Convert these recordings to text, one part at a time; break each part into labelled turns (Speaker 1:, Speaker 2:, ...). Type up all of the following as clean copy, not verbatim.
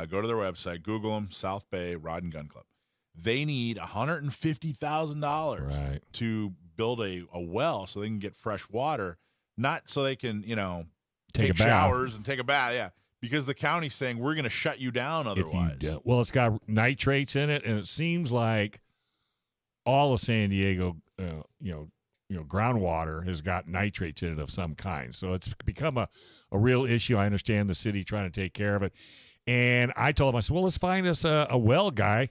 Speaker 1: Go to their website, Google them, South Bay Rod and Gun Club. They need $150,000 to build a well so they can get fresh water, not so they can, take showers and take a bath. Yeah, because the county's saying we're going to shut you down otherwise.
Speaker 2: Well, it's got nitrates in it, and it seems like all of San Diego, groundwater has got nitrates in it of some kind. So it's become a real issue. I understand the city trying to take care of it. And I told him, I said, well, let's find us a well guy.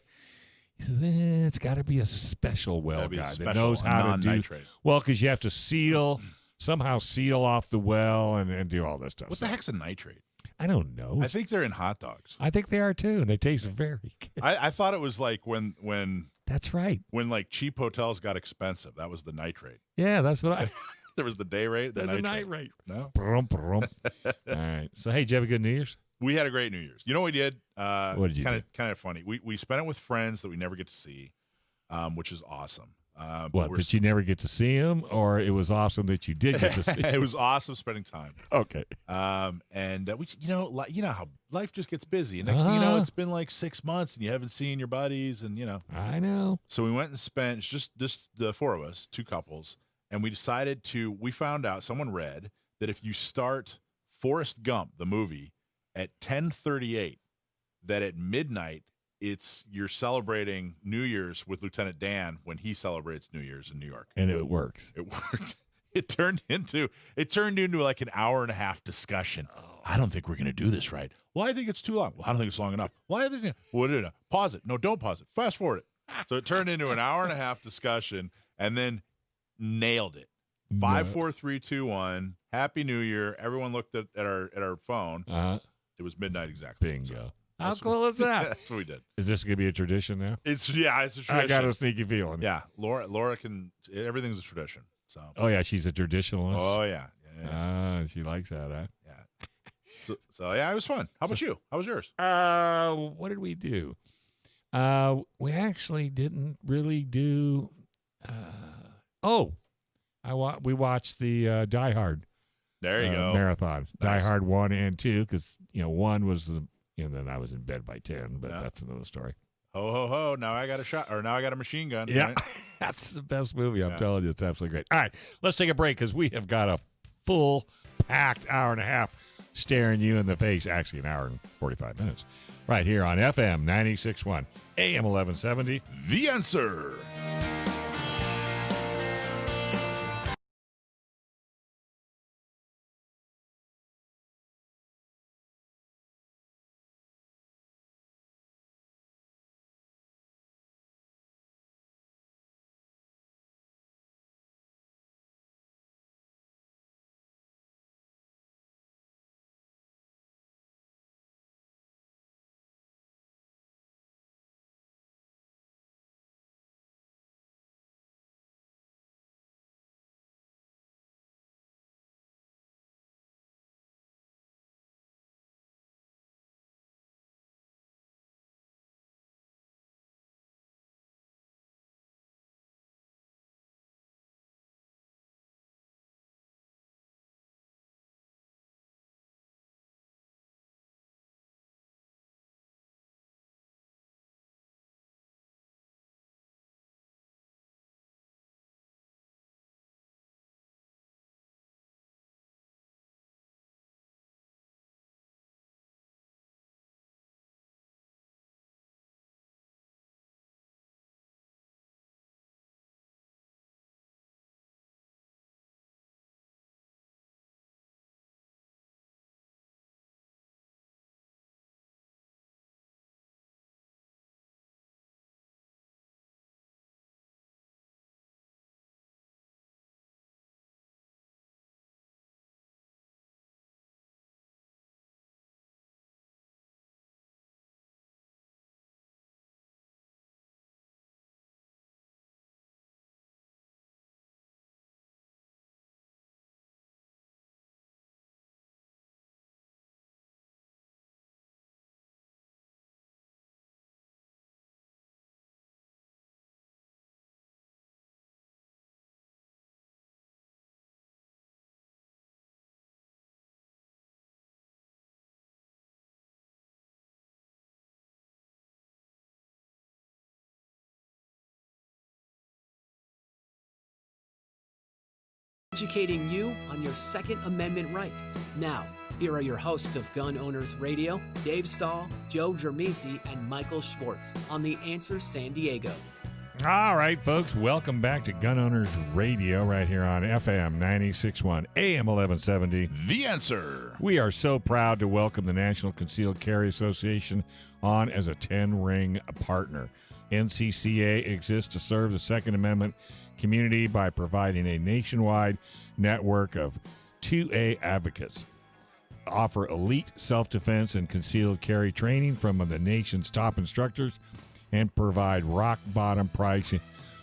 Speaker 2: He says, it's got to be a special well guy that knows how to do. Well, because you have to somehow seal off the well and do all this stuff.
Speaker 1: What the heck's a nitrate?
Speaker 2: I don't know.
Speaker 1: I think they're in hot dogs.
Speaker 2: I think they are too, and they taste very good.
Speaker 1: I thought it was like when
Speaker 2: that's right.
Speaker 1: When like cheap hotels got expensive, that was the nitrate.
Speaker 2: Yeah, that's what I.
Speaker 1: There was the day rate, the
Speaker 2: night rate.
Speaker 1: No.
Speaker 2: All right. So hey, did you have a good New Year's?
Speaker 1: We had a great New Year's. You know what we did?
Speaker 2: What did you do?
Speaker 1: Kind of funny. We spent it with friends that we never get to see, which is awesome.
Speaker 2: Did you never get to see him, or it was awesome that you did get to see him?
Speaker 1: It was awesome spending time.
Speaker 2: Okay.
Speaker 1: And we, how life just gets busy. And next thing you know, it's been like 6 months, and you haven't seen your buddies, and
Speaker 2: I know.
Speaker 1: So we went and spent just the four of us, two couples, and we decided we found out, someone read that if you start Forrest Gump, the movie, at 10:38, that at midnight you're celebrating New Year's with Lieutenant Dan when he celebrates New Year's in New York.
Speaker 2: And it works.
Speaker 1: It worked. It turned into like an hour and a half discussion. Oh. I don't think we're going to do this right. Well, I think it's too long. Well, I don't think it's long enough. Well, I think pause it. No, don't pause it. Fast forward it. So it turned into an hour and a half discussion, and then nailed it. 5, 4, 3, 2, 1. Happy New Year. Everyone looked at our phone. It was midnight exactly.
Speaker 2: Bingo. So how cool is that?
Speaker 1: That's what we did.
Speaker 2: Is this going to be a tradition now?
Speaker 1: It's a tradition.
Speaker 2: I got a sneaky feeling.
Speaker 1: Yeah, Laura can. Everything's a tradition. So.
Speaker 2: Oh yeah, she's a traditionalist.
Speaker 1: Oh yeah.
Speaker 2: She likes that, huh?
Speaker 1: Yeah. So yeah, it was fun. How about you? How was yours?
Speaker 2: What did we do? We actually didn't really do. We watched the Die Hard.
Speaker 1: There you go.
Speaker 2: Marathon.
Speaker 1: Nice.
Speaker 2: Die Hard 1 and 2, because 1 was and then I was in bed by 10, but that's another story.
Speaker 1: Ho ho ho! Now I got a shot, or now I got a machine gun.
Speaker 2: Yeah,
Speaker 1: right?
Speaker 2: That's the best movie. I'm telling you, it's absolutely great. All right, let's take a break because we have got a full packed hour and a half staring you in the face. Actually, an hour and 45 minutes, right here on FM 96.1, AM 1170.
Speaker 1: The Answer.
Speaker 3: Educating you on your Second Amendment right. Now, here are your hosts of Gun Owners Radio, Dave Stahl, Joe Dramisi, and Michael Schwartz on The Answer San Diego.
Speaker 2: All right, folks, welcome back to Gun Owners Radio right here on FM 96.1, AM 1170.
Speaker 1: The Answer.
Speaker 2: We are so proud to welcome the National Concealed Carry Association on as a 10-ring partner. NCCA exists to serve the Second Amendment community by providing a nationwide network of 2A advocates, offer elite self-defense and concealed carry training from the nation's top instructors, and provide rock-bottom pricing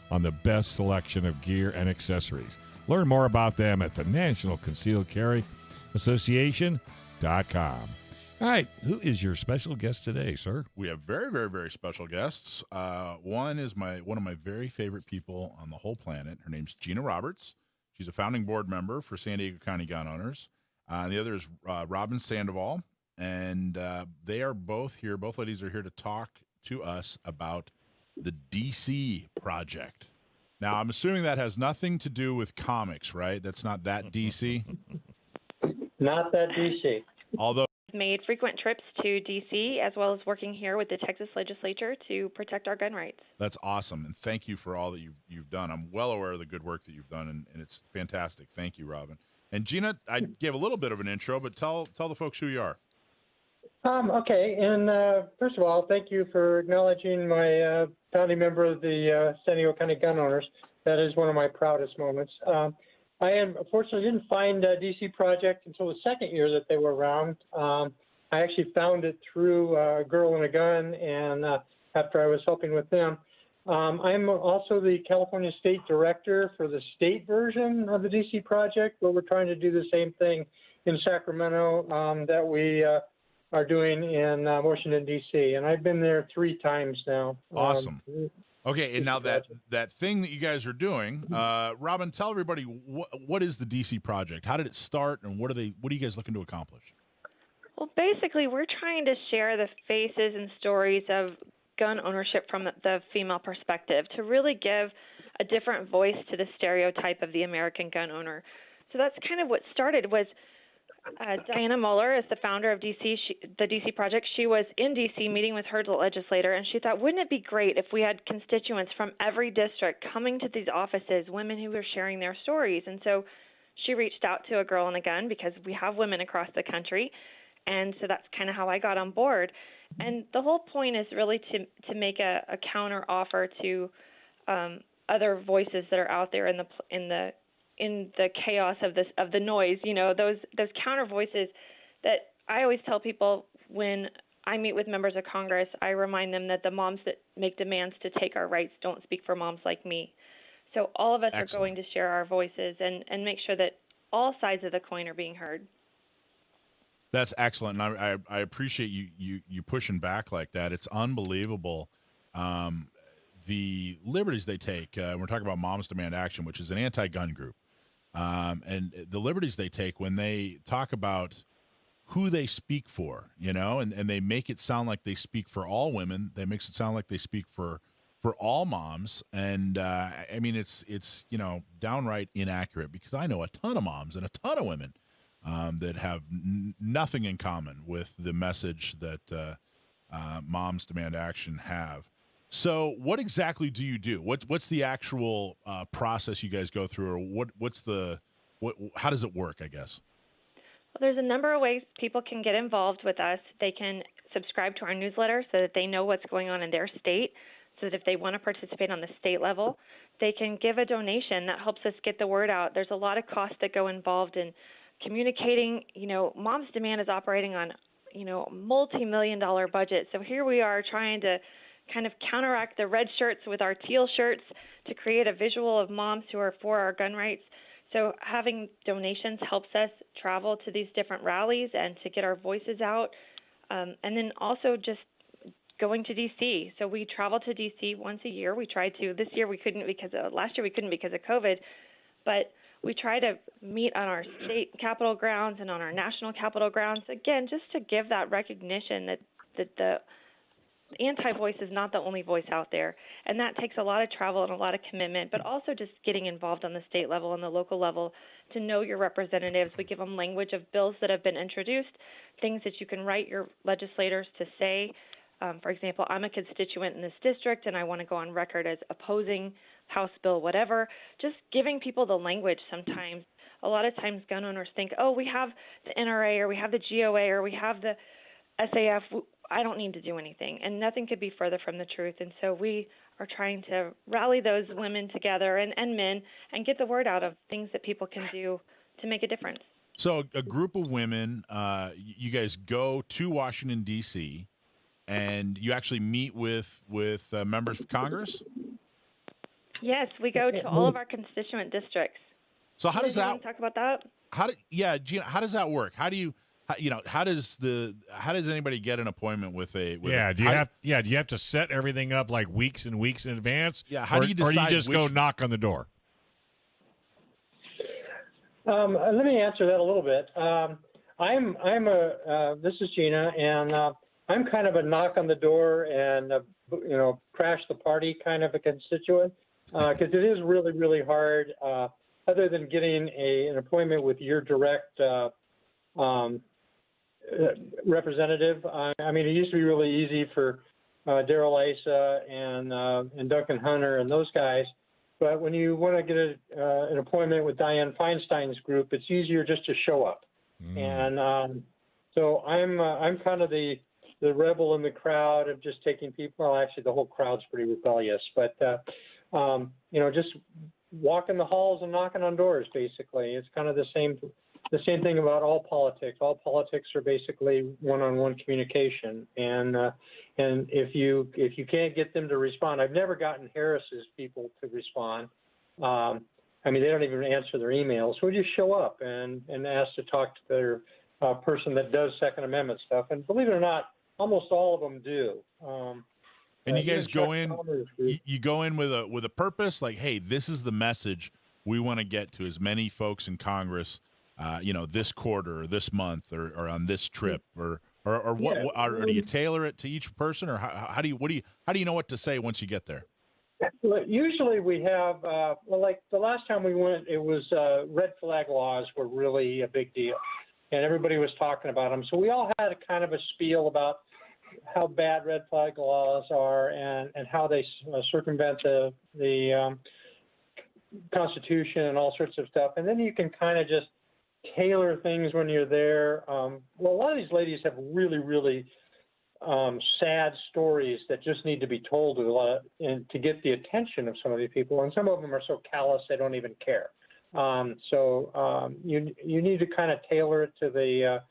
Speaker 2: on the best selection of gear and accessories. Learn more about them at the National Concealed Carry Association.com. All right, who is your special guest today, sir?
Speaker 1: We have very, very, very special guests. One is one of my very favorite people on the whole planet. Her name's Gina Roberts. She's a founding board member for San Diego County Gun Owners. The other is Robyn Sandoval, and they are both here. Both ladies are here to talk to us about the DC project. Now, I'm assuming that has nothing to do with comics, right? That's not that DC?
Speaker 4: Not that DC.
Speaker 1: Although
Speaker 5: made frequent trips to D.C. as well as working here with the Texas legislature to protect our gun rights.
Speaker 1: That's awesome, and thank you for all that you've done. I'm well aware of the good work that you've done, and it's fantastic. Thank you, Robyn. And Gina, I gave a little bit of an intro, but tell the folks who you are.
Speaker 4: Okay, and first of all, thank you for acknowledging my founding member of the San Diego County Gun Owners. That is one of my proudest moments. I unfortunately didn't find DC Project until the second year that they were around. I actually found it through Girl and a Gun, and after I was helping with them. I'm also the California State Director for the state version of the DC Project, where we're trying to do the same thing in Sacramento that we are doing in Washington, D.C., and I've been there 3 times now.
Speaker 1: Awesome. Okay, and now that thing that you guys are doing, Robyn, tell everybody what is the DC Project? How did it start, and what are you guys looking to accomplish?
Speaker 5: Well, basically, we're trying to share the faces and stories of gun ownership from the female perspective to really give a different voice to the stereotype of the American gun owner. So that's kind of what started was Diana Muller is the founder of the DC Project. She was in DC meeting with her legislator, and she thought, wouldn't it be great if we had constituents from every district coming to these offices, women who were sharing their stories? And so she reached out to A Girl and a Gun because we have women across the country, and so that's kind of how I got on board. And the whole point is really to make a counter offer to other voices that are out there in the chaos of the noise, those counter voices that I always tell people when I meet with members of Congress. I remind them that the moms that make demands to take our rights don't speak for moms like me. So all of us
Speaker 1: Excellent.
Speaker 5: are going to share our voices and make sure that all sides of the coin are being heard.
Speaker 1: That's excellent, and I appreciate you pushing back like that. It's unbelievable. The liberties they take. We're talking about Moms Demand Action, which is an anti-gun group. And the liberties they take when they talk about who they speak for, and they make it sound like they speak for all women. They makes it sound like they speak for all moms. And I mean, it's downright inaccurate, because I know a ton of moms and a ton of women that have nothing in common with the message that Moms Demand Action have. So what exactly do you do? What's the actual process you guys go through, or how does it work, I guess?
Speaker 5: Well, there's a number of ways people can get involved with us. They can subscribe to our newsletter so that they know what's going on in their state, so that if they want to participate on the state level, they can give a donation. That helps us get the word out. There's a lot of costs that go involved in communicating. Moms Demand is operating on, multi-million-dollar budget. So here we are trying to kind of counteract the red shirts with our teal shirts to create a visual of moms who are for our gun rights. So having donations helps us travel to these different rallies and to get our voices out. And then also just going to D.C. So we travel to D.C. once a year. We try to. This year we couldn't last year we couldn't because of COVID. But we try to meet on our state capitol grounds and on our national capitol grounds, again, just to give that recognition that the anti-voice is not the only voice out there, and that takes a lot of travel and a lot of commitment, but also just getting involved on the state level and the local level to know your representatives. We give them language of bills that have been introduced, things that you can write your legislators to say. For example, I'm a constituent in this district, and I want to go on record as opposing House Bill whatever. Just giving people the language sometimes. A lot of times gun owners think, oh, we have the NRA or we have the GOA or we have the SAF. I don't need to do anything. And nothing could be further from the truth. And so we are trying to rally those women together and men and get the word out of things that people can do to make a difference.
Speaker 1: So a group of women, you guys go to Washington, D.C., and you actually meet with members of Congress?
Speaker 5: Yes, we go to all of our constituent districts.
Speaker 1: So how does
Speaker 5: you
Speaker 1: that
Speaker 5: want to talk about that?
Speaker 1: Gina, how does that work? How does anybody get an appointment with a
Speaker 2: do you have to set everything up like weeks and weeks in advance?
Speaker 1: Yeah, how do you decide?
Speaker 2: Or you just go knock on the door?
Speaker 4: Let me answer that a little bit. This is Gina, and I'm kind of a knock on the door and crash the party kind of a constituent, because it is really, really hard. Other than getting an appointment with your direct representative, I mean, it used to be really easy for Darrell Issa and Duncan Hunter and those guys. But when you want to get an appointment with Dianne Feinstein's group, it's easier just to show up. And so I'm kind of the rebel in the crowd of just taking people. Well, actually, the whole crowd's pretty rebellious, but just walking the halls and knocking on doors. Basically, it's kind of the same thing about all politics. All politics are basically one-on-one communication, and if you can't get them to respond, I've never gotten Harris's people to respond. I mean, they don't even answer their emails. So we just show up and ask to talk to their person that does Second Amendment stuff, and believe it or not, almost all of them do.
Speaker 1: And you guys go in. You go in with a purpose, like, hey, this is the message we want to get to as many folks in Congress, this quarter or this month or on this trip, or what?
Speaker 4: Yeah.
Speaker 1: Or do you tailor it to each person, or how do you know what to say once you get there?
Speaker 4: Well, usually we have, like the last time we went, it was red flag laws were really a big deal, and everybody was talking about them. So we all had a kind of a spiel about how bad red flag laws are and how they circumvent the Constitution and all sorts of stuff. And then you can kind of just tailor things when you're there. Well, a lot of these ladies have really, really sad stories that just need to be told to get the attention of some of these people. And some of them are so callous they don't even care. So you need to kind of tailor it to the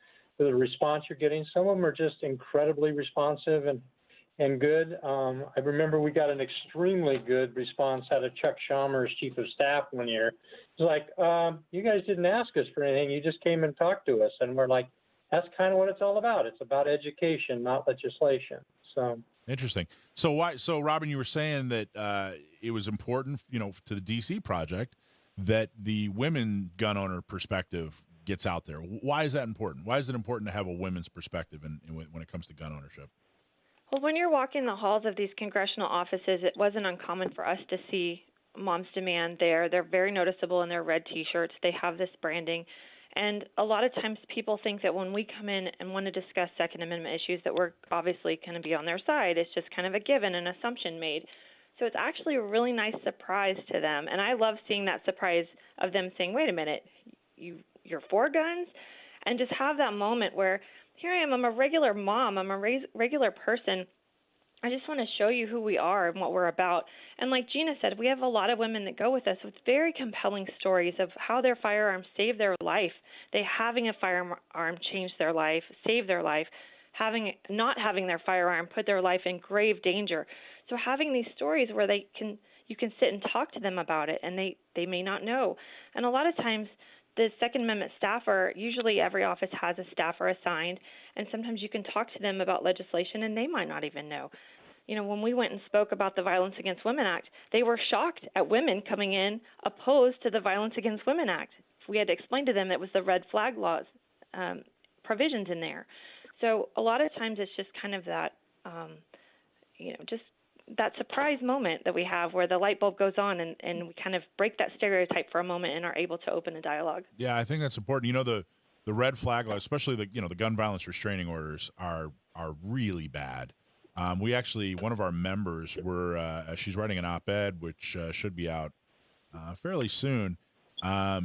Speaker 4: response you're getting. Some of them are just incredibly responsive and good. I remember we got an extremely good response out of Chuck Schaummer's chief of staff one year. It's like, you guys didn't ask us for anything. You just came and talked to us. And we're like, that's kind of what it's all about. It's about education, not legislation. So
Speaker 1: interesting. So Robyn, you were saying that it was important, to the DC project that the women gun owner perspective gets out there. Why is that important? Why is it important to have a women's perspective when it comes to gun ownership?
Speaker 5: Well, when you're walking the halls of these congressional offices, it wasn't uncommon for us to see Moms Demand there. They're very noticeable in their red T-shirts. They have this branding. And a lot of times people think that when we come in and want to discuss Second Amendment issues that we're obviously going to be on their side. It's just kind of a given, an assumption made. So it's actually a really nice surprise to them. And I love seeing that surprise of them saying, wait a minute, you're for guns? And just have that moment where here I am, I'm a regular mom, I'm a regular person. I just want to show you who we are and what we're about. And like Gina said, we have a lot of women that go with us with very compelling stories of how their firearm saved their life. Having a firearm changed their life, saved their life. Not having their firearm put their life in grave danger. So having these stories where you can sit and talk to them about it, and they may not know. And a lot of times the Second Amendment staffer, usually every office has a staffer assigned, and sometimes you can talk to them about legislation and they might not even know. When we went and spoke about the Violence Against Women Act, they were shocked at women coming in opposed to the Violence Against Women Act. We had to explain to them that it was the red flag laws provisions in there. So a lot of times it's just kind of that just that surprise moment that we have where the light bulb goes on and we kind of break that stereotype for a moment and are able to open a dialogue.
Speaker 1: Yeah, I think that's important. The red flag, especially the gun violence restraining orders are really bad. We actually, one of our members, she's writing an op-ed which should be out fairly soon.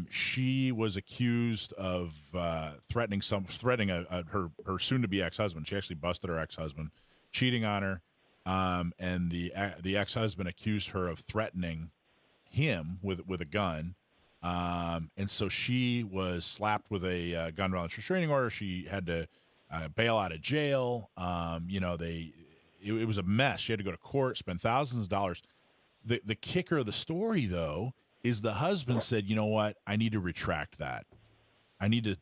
Speaker 1: She was accused of threatening her soon-to-be ex-husband. She actually busted her ex-husband, cheating on her, and the ex-husband accused her of threatening him with a gun, and so she was slapped with a gun violence restraining order. She had to bail out of jail. It was a mess. She had to go to court, spend thousands of dollars. The kicker of the story, though, is the husband said, "You know what? I need to retract that. I need to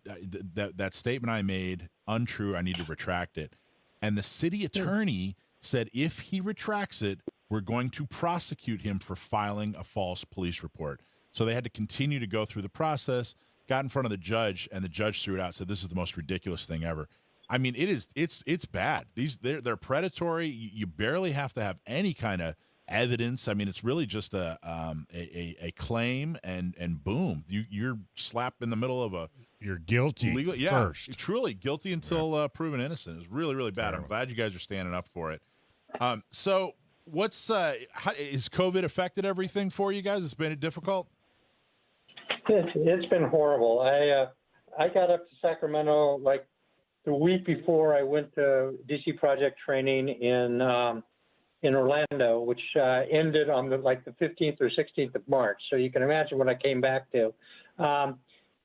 Speaker 1: that statement I made untrue. I need to retract it." And the city attorney said, if he retracts it, we're going to prosecute him for filing a false police report. So they had to continue to go through the process. Got in front of the judge, and the judge threw it out. Said, "This is the most ridiculous thing ever." I mean, it's bad. They're predatory. You barely have to have any kind of evidence. I mean, it's really just a claim, and boom, you're slapped in the middle of
Speaker 2: you're guilty first.
Speaker 1: Truly guilty until proven innocent. It's really, really bad. I'm glad you guys are standing up for it. So what's has COVID affected everything for you guys? It's been difficult.
Speaker 4: It's been horrible. I got up to Sacramento like the week before I went to DC Project training in Orlando, which ended on the 15th or 16th of March. So you can imagine what I came back to.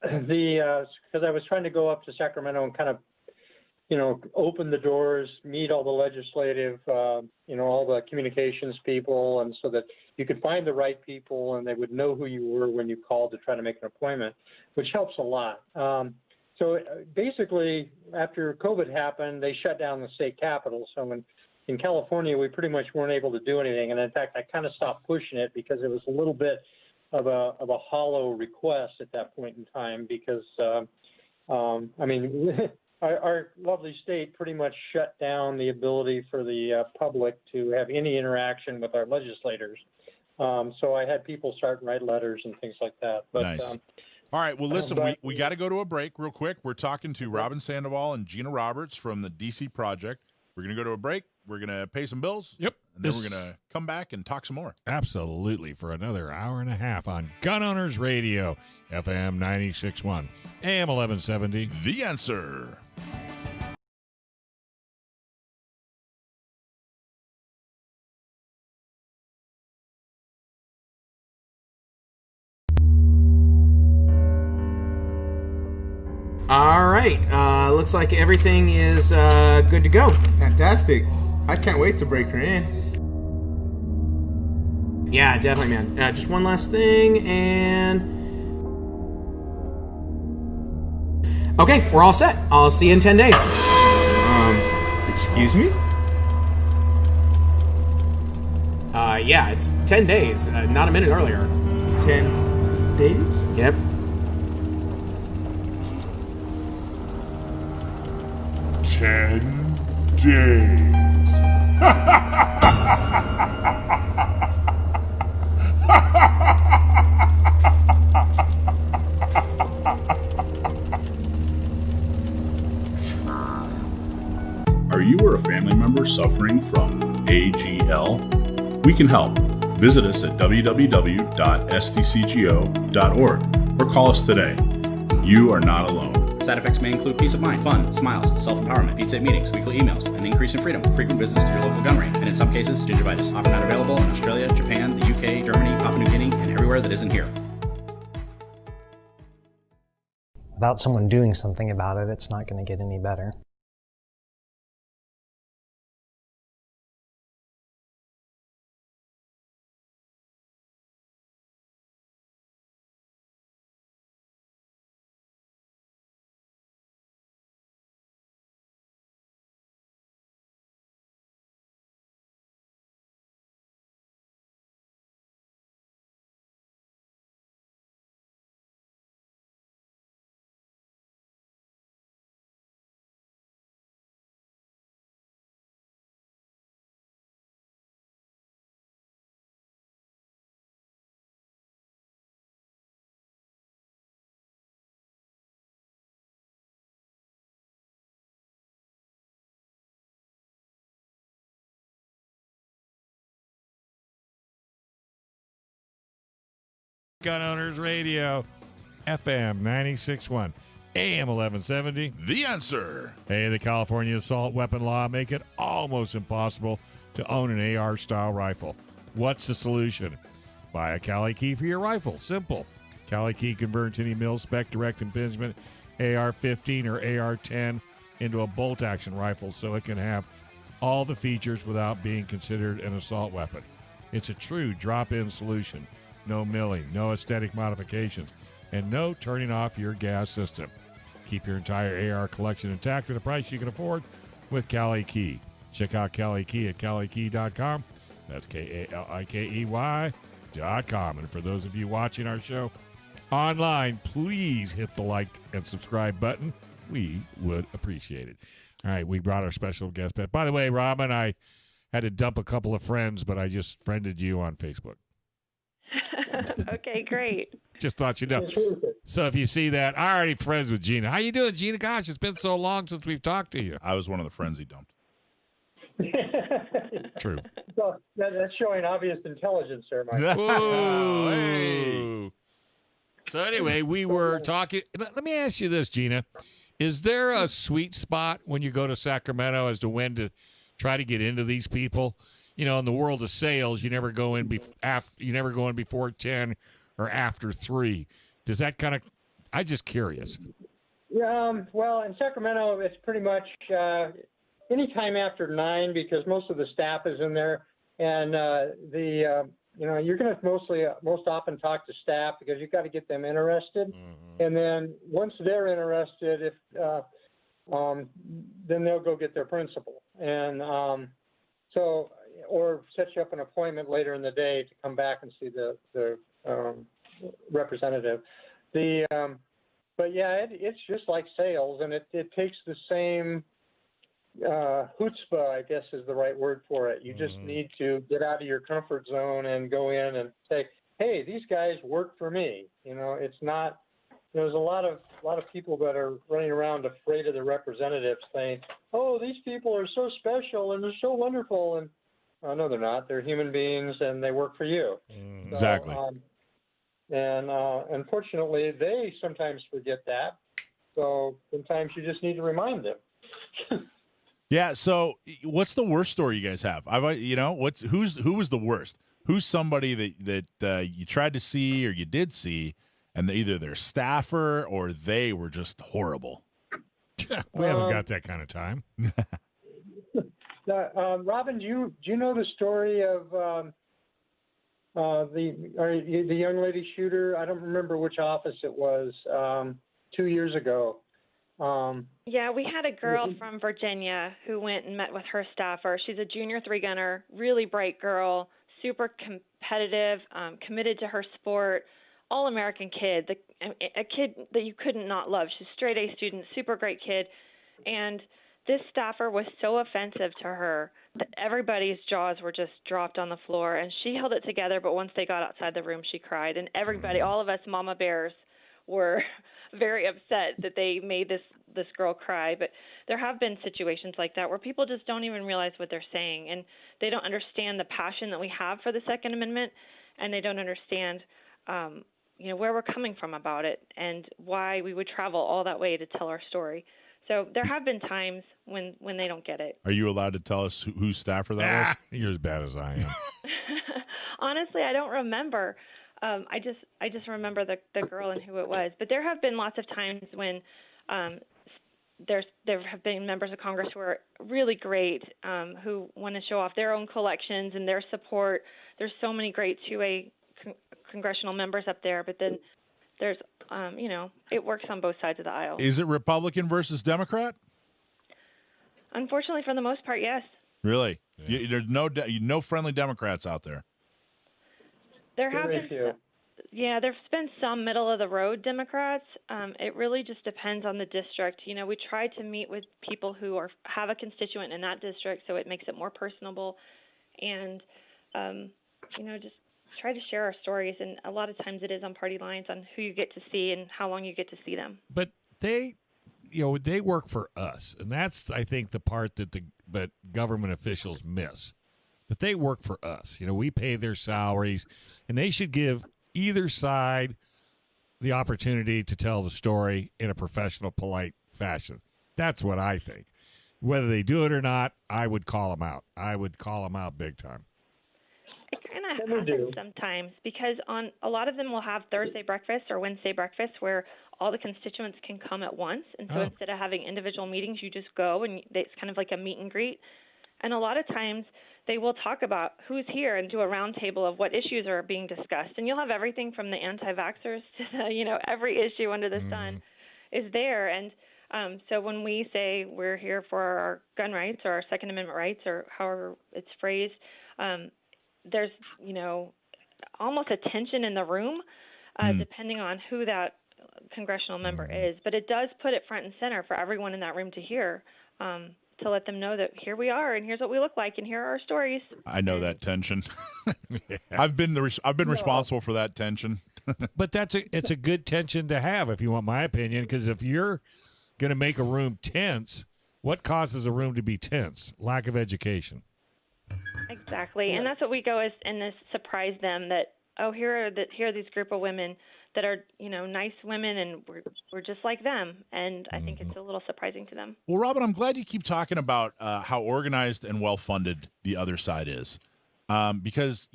Speaker 4: Because I was trying to go up to Sacramento and kind of, open the doors, meet all the legislative, all the communications people, and so that you could find the right people and they would know who you were when you called to try to make an appointment, which helps a lot. So basically, after COVID happened, they shut down the state capitol. So in California, we pretty much weren't able to do anything. And in fact, I kind of stopped pushing it because it was a little bit of a hollow request at that point in time because, our lovely state pretty much shut down the ability for the public to have any interaction with our legislators. So I had people start and write letters and things like that. But,
Speaker 1: nice. All right. Well, listen, we got to go to a break real quick. We're talking to Robyn Sandoval and Gina Roberts from the DC Project. We're going to go to a break. We're going to pay some bills.
Speaker 2: Yep.
Speaker 1: And then we're going to come back and talk some more.
Speaker 2: Absolutely. For another hour and a half on Gun Owners Radio, FM 96.1, AM 1170.
Speaker 1: The Answer.
Speaker 6: All right. Looks like everything is good to go.
Speaker 7: Fantastic. I can't wait to break her in.
Speaker 6: Yeah, definitely, man. Just one last thing, and... Okay, we're all set. I'll see you in 10 days.
Speaker 7: Excuse me?
Speaker 6: Yeah, it's 10 days, not a minute earlier.
Speaker 7: 10 days?
Speaker 6: Yep.
Speaker 8: 10 days. Are you or a family member suffering from AGL? We can help. Visit us at www.sdcgo.org or call us today. You are not alone.
Speaker 9: Side effects may include peace of mind, fun, smiles, self-empowerment, pizza at meetings, weekly emails, an increase in freedom, frequent visits to your local gun range, and in some cases, gingivitis. Often not available in Australia, Japan, the UK, Germany, Papua New Guinea, and everywhere that isn't here.
Speaker 10: Without someone doing something about it, it's not going to get any better.
Speaker 2: Gun Owners Radio, FM 96.1, AM 1170.
Speaker 1: The Answer.
Speaker 2: Hey, the California assault weapon law make it almost impossible to own an AR-style rifle. What's the solution? Buy a Cali key for your rifle. Simple. Cali key converts any mil-spec direct impingement AR-15 or AR-10 into a bolt-action rifle so it can have all the features without being considered an assault weapon. It's a true drop-in solution. No milling, no aesthetic modifications, and no turning off your gas system. Keep your entire AR collection intact at a price you can afford with Cali Key. Check out Cali Key at CaliKey.com. That's KALIKEY.com. And for those of you watching our show online, please hit the like and subscribe button. We would appreciate it. All right, we brought our special guest back. By the way, Robyn, I had to dump a couple of friends, but I just friended you on Facebook.
Speaker 5: Okay, great.
Speaker 2: Just thought you'd know. So if you see that, I already friends with Gina. How you doing, Gina? Gosh, it's been so long since we've talked to you.
Speaker 1: I was one of the friends he dumped.
Speaker 2: True.
Speaker 4: So that's showing obvious intelligence there, Mike.
Speaker 2: Whoa.
Speaker 1: Hey.
Speaker 2: So anyway, we were talking. Let me ask you this, Gina. Is there a sweet spot when you go to Sacramento as to when to try to get into these people? You know, in the world of sales, you never go in before 10 or after 3. Does that kind of? I'm just curious.
Speaker 4: Yeah. Well, in Sacramento, it's pretty much anytime after 9 because most of the staff is in there, and you're going to most often talk to staff because you've got to get them interested, and then once they're interested, then they'll go get their principal, and or set you up an appointment later in the day to come back and see the representative. But yeah, it's just like sales, and it takes the same chutzpah, I guess is the right word for it. You just need to get out of your comfort zone and go in and say, hey, these guys work for me. You know, it's not. There's a lot of people that are running around afraid of the representatives, saying, oh, these people are so special and they're so wonderful, and no, they're not. They're human beings, and they work for you.
Speaker 1: Exactly.
Speaker 4: And unfortunately, they sometimes forget that. So sometimes you just need to remind them.
Speaker 1: Yeah. So, what's the worst story you guys have? Who was the worst? Who's somebody that you tried to see or you did see, and either their staffer or they were just horrible?
Speaker 2: We haven't got that kind of time.
Speaker 4: Robyn, do you know the story of the young lady shooter? I don't remember which office it was 2 years ago.
Speaker 5: Yeah, we had a girl from Virginia who went and met with her staffer. She's a junior 3-gunner, really bright girl, super competitive, committed to her sport, all-American kid, a kid that you couldn't not love. She's a straight-A student, super great kid. And this staffer was so offensive to her that everybody's jaws were just dropped on the floor, and she held it together, but once they got outside the room, she cried. And everybody, all of us mama bears, were very upset that they made this girl cry. But there have been situations like that where people just don't even realize what they're saying, and they don't understand the passion that we have for the Second Amendment, and they don't understand where we're coming from about it and why we would travel all that way to tell our story. So there have been times when they don't get it.
Speaker 1: Are you allowed to tell us whose staffer that was?
Speaker 2: You're as bad as I am.
Speaker 5: Honestly, I don't remember. I just remember the girl and who it was. But there have been lots of times when there have been members of Congress who are really great, who want to show off their own collections and their support. There's so many great 2A congressional members up there, but then there's, it works on both sides of the aisle.
Speaker 1: Is it Republican versus Democrat?
Speaker 5: Unfortunately, for the most part, yes.
Speaker 1: Really? Yeah. There's no friendly Democrats out there.
Speaker 5: There have been, there's been some middle-of-the-road Democrats. It really just depends on the district. You know, we try to meet with people who have a constituent in that district, so it makes it more personable, and just try to share our stories. And a lot of times it is on party lines on who you get to see and how long you get to see them.
Speaker 2: But they work for us, and that's, I think, the part that but government officials miss. That they work for us. You know, we pay their salaries, and they should give either side the opportunity to tell the story in a professional, polite fashion. That's what I think. Whether they do it or not, I would call them out. I would call them out big time.
Speaker 5: It kind of happens sometimes because on a lot of them will have Thursday breakfast or Wednesday breakfast where all the constituents can come at once. And so instead of having individual meetings, you just go and it's kind of like a meet and greet. And a lot of times they will talk about who's here and do a round table of what issues are being discussed. And you'll have everything from the anti-vaxxers to, every issue under the sun is there. And so when we say we're here for our gun rights or our Second Amendment rights or however it's phrased, there's, almost a tension in the room depending on who that congressional member is. But it does put it front and center for everyone in that room to hear, to let them know that here we are and here's what we look like and here are our stories.
Speaker 1: I know that tension. I've been responsible for that tension.
Speaker 2: But it's a good tension to have, if you want my opinion, because if you're going to make a room tense, what causes a room to be tense? Lack of education.
Speaker 5: Exactly, and that's what we go as and this surprise them that here are these group of women that are nice women and we're just like them, and I think it's a little surprising to them.
Speaker 1: Well, Robyn, I'm glad you keep talking about how organized and well funded the other side is, because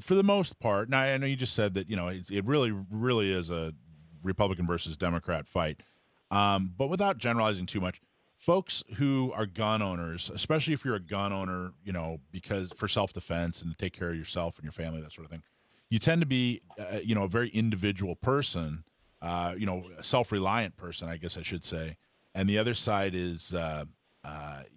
Speaker 1: for the most part, now I know you just said that it really is a Republican versus Democrat fight, but without generalizing too much. Folks who are gun owners, especially if you're a gun owner, because for self-defense and to take care of yourself and your family, that sort of thing, you tend to be, a very individual person, a self-reliant person, I guess I should say. And the other side is,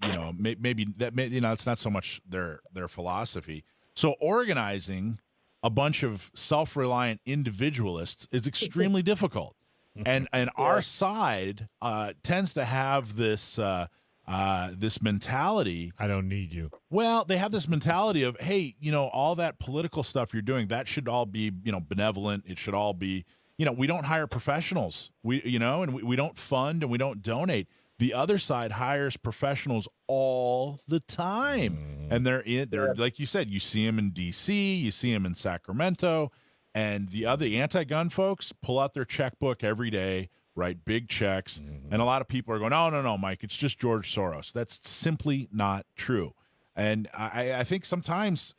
Speaker 1: maybe it's not so much their philosophy. So organizing a bunch of self-reliant individualists is extremely difficult. And our side tends to have this this mentality.
Speaker 2: I don't need you.
Speaker 1: Well, they have this mentality of, hey, all that political stuff you're doing, that should all be, benevolent. It should all be, we don't hire professionals. And we don't fund and we don't donate. The other side hires professionals all the time, and they're like you said, you see them in D.C., you see them in Sacramento. And the anti-gun folks pull out their checkbook every day, write big checks, and a lot of people are going, no, Mike, it's just George Soros. That's simply not true. And I think sometimes,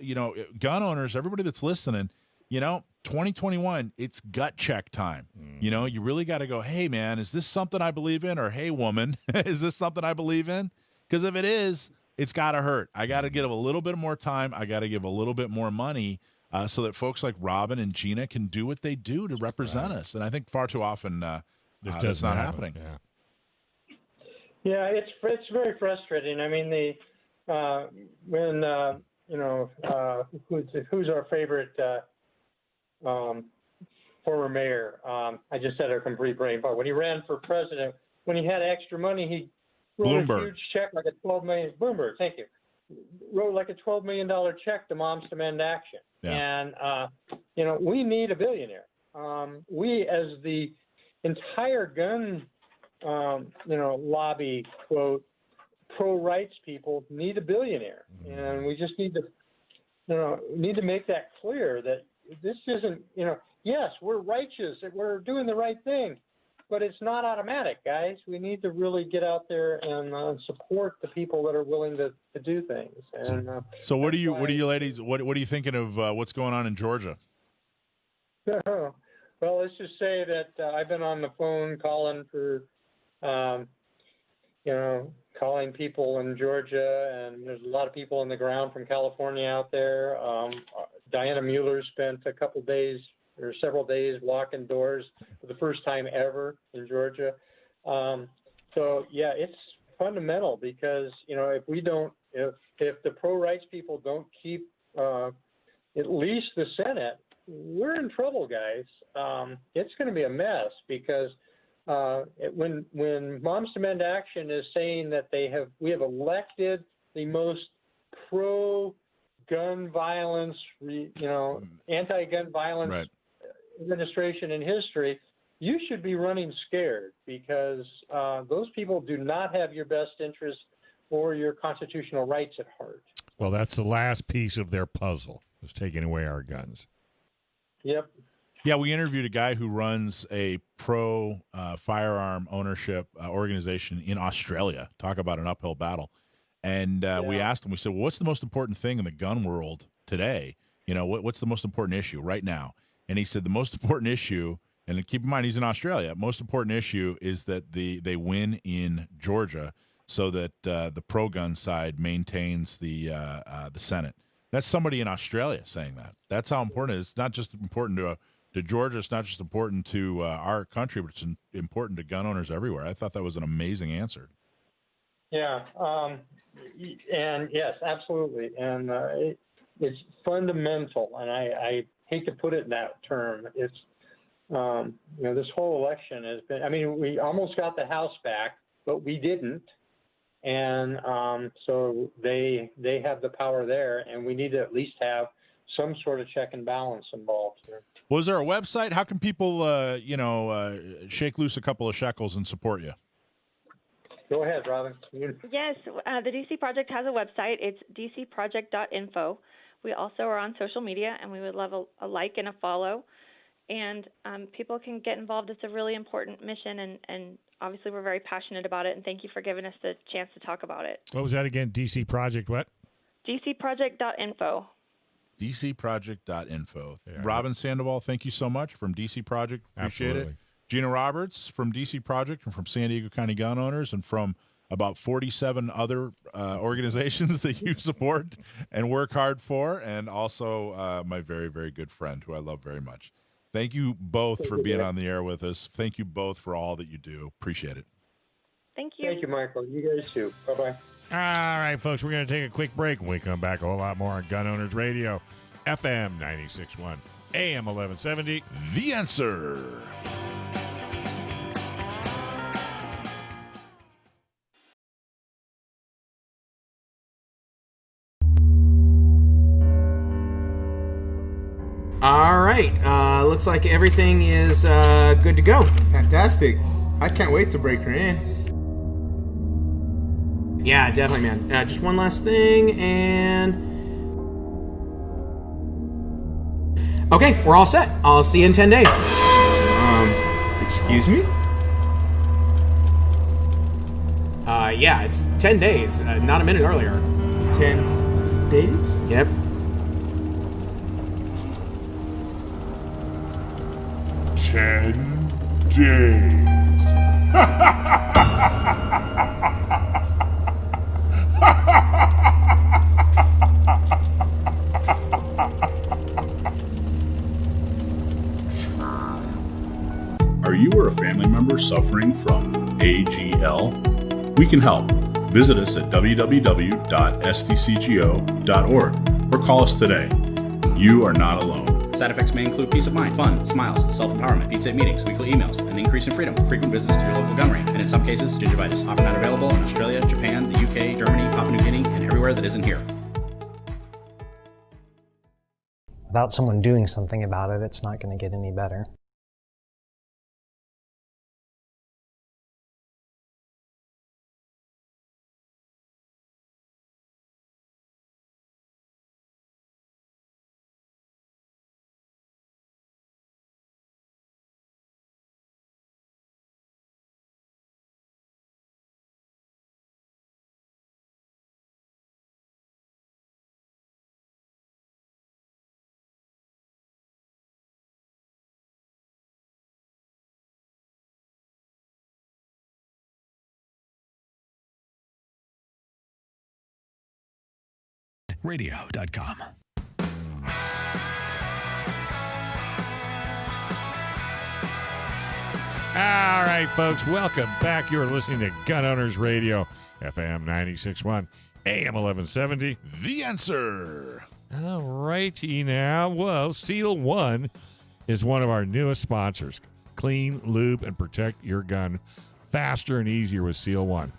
Speaker 1: gun owners, everybody that's listening, 2021, it's gut check time. You really got to go, hey, man, is this something I believe in? Or, hey, woman, is this something I believe in? Because if it is, it's got to hurt. I got to give a little bit more time. I got to give a little bit more money. So that folks like Robyn and Gina can do what they do to represent us. And I think far too often that's not happening.
Speaker 4: Yeah, it's very frustrating. I mean, who's our favorite former mayor? I just said a complete brain fart. When he ran for president, when he had extra money, he wrote a huge check, like a $12 million. Bloomberg, thank you. Wrote like a $12 million check to Moms Demand Action. Yeah. And, we need a billionaire. We, as the entire gun, lobby, quote, pro-rights people, need a billionaire. And we just need to make that clear that this isn't, yes, we're righteous, we're doing the right thing, but it's not automatic, guys. We need to really get out there and support the people that are willing to do things. And
Speaker 1: so, what are you ladies? What are you thinking of? What's going on in Georgia?
Speaker 4: Well, let's just say that I've been on the phone calling for, calling people in Georgia, and there's a lot of people on the ground from California out there. Diana Mueller spent a couple days or several days walking doors for the first time ever in Georgia. So yeah, it's fundamental because, if we don't, if the pro-rights people don't keep at least the Senate, we're in trouble, guys. It's going to be a mess because when Moms Demand Action is saying that we have elected the most pro-gun violence, anti-gun violence administration in history, you should be running scared because those people do not have your best interests or your constitutional rights at heart.
Speaker 2: Well, that's the last piece of their puzzle, is taking away our guns.
Speaker 4: Yep.
Speaker 1: Yeah, we interviewed a guy who runs a pro firearm ownership organization in Australia. Talk about an uphill battle. And we asked him, we said, well, what's the most important thing in the gun world today? You know, what's the most important issue right now? And he said the most important issue, and keep in mind he's in Australia, most important issue is that they win in Georgia so that the pro-gun side maintains the Senate. That's somebody in Australia saying that. That's how important it is. It's not just important to Georgia. It's not just important to our country, but it's important to gun owners everywhere. I thought that was an amazing answer.
Speaker 4: Yeah, and yes, absolutely. And it's fundamental, and I hate to put it in that term. It's, this whole election has been, we almost got the House back, but we didn't. And so they have the power there, and we need to at least have some sort of check and balance involved here.
Speaker 1: Was there a website? How can people, shake loose a couple of shekels and support you?
Speaker 4: Go ahead, Robyn.
Speaker 5: Yes, the DC Project has a website. It's dcproject.info. We also are on social media, and we would love a like and a follow. And people can get involved. It's a really important mission, and obviously we're very passionate about it, and thank you for giving us the chance to talk about it.
Speaker 2: What was that again? DC Project what?
Speaker 5: dcproject.info.
Speaker 1: dcproject.info.
Speaker 2: Yeah.
Speaker 1: Robyn Sandoval, thank you so much from DC Project. Appreciate
Speaker 2: Absolutely.
Speaker 1: it. Gina Roberts from DC Project and from San Diego County Gun Owners and from about 47 other organizations that you support and work hard for, and also my very, very good friend who I love very much. Thank you both for being on the air with us. Thank you both for all that you do. Appreciate it.
Speaker 5: Thank you.
Speaker 4: Thank you, Michael. You guys too. Bye-bye.
Speaker 2: All right, folks, we're going to take a quick break. When we come back, a whole lot more on Gun Owners Radio, FM 96.1, AM 1170.
Speaker 1: The Answer.
Speaker 6: All right. Looks like everything is good to go.
Speaker 7: Fantastic. I can't wait to break her in.
Speaker 6: Yeah, definitely, man. Just one last thing, and... Okay, we're all set. I'll see you in 10 days.
Speaker 7: Excuse me?
Speaker 6: Yeah, it's 10 days, not a minute earlier.
Speaker 7: 10 days?
Speaker 6: Yep.
Speaker 8: Are you or a family member suffering from AGL? We can help. Visit us at www.sdcgo.org or call us today. You are not alone.
Speaker 9: Side effects may include peace of mind, fun, smiles, self-empowerment, pizza at meetings, weekly emails, an increase in freedom, frequent visits to your local gun range, and in some cases, gingivitis. Often not available in Australia, Japan, the UK, Germany, Papua New Guinea, and everywhere that isn't here.
Speaker 10: Without someone doing something about it, it's not going to get any better.
Speaker 11: Radio.com.
Speaker 2: All right, folks, welcome back. You're listening to Gun Owners Radio, FM 96.1, AM 1170.
Speaker 1: The Answer.
Speaker 2: All righty now. Well, Seal One is one of our newest sponsors. Clean, lube, and protect your gun faster and easier with Seal One.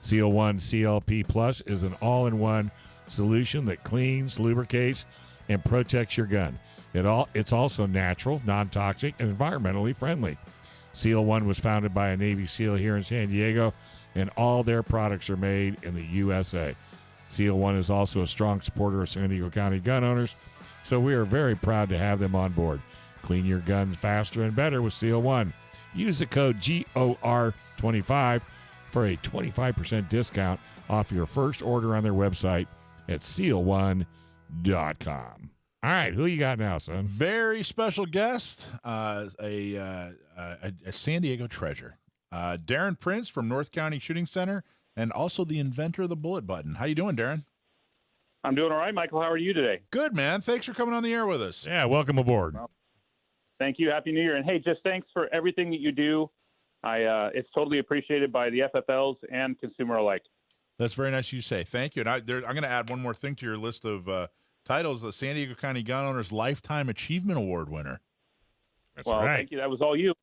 Speaker 2: Seal One CLP Plus is an all-in-one solution that cleans, lubricates, and protects your gun. It's also natural, non-toxic, and environmentally friendly. Seal One was founded by a Navy SEAL here in San Diego, and all their products are made in the USA. Seal One is also a strong supporter of San Diego County Gun Owners, so we are very proud to have them on board. Clean your guns faster and better with Seal One. Use the code GOR25 for a 25% discount off your first order on their website at seal1.com. All right, who you got now, son?
Speaker 1: Very special guest, a San Diego treasure. Darin Prince from North County Shooting Center, and also the inventor of the bullet button. How you doing, Darin?
Speaker 11: I'm doing all right, Michael. How are you today?
Speaker 1: Good, man. Thanks for coming on the air with us.
Speaker 2: Yeah, welcome aboard.
Speaker 11: Well, thank you. Happy New Year. And, hey, just thanks for everything that you do. It's totally appreciated by the FFLs and consumer alike.
Speaker 1: That's very nice of you to say. Thank you. And I'm going to add one more thing to your list of titles. The San Diego County Gun Owners Lifetime Achievement Award winner.
Speaker 2: That's
Speaker 11: well,
Speaker 2: right.
Speaker 11: Thank you. That was all you.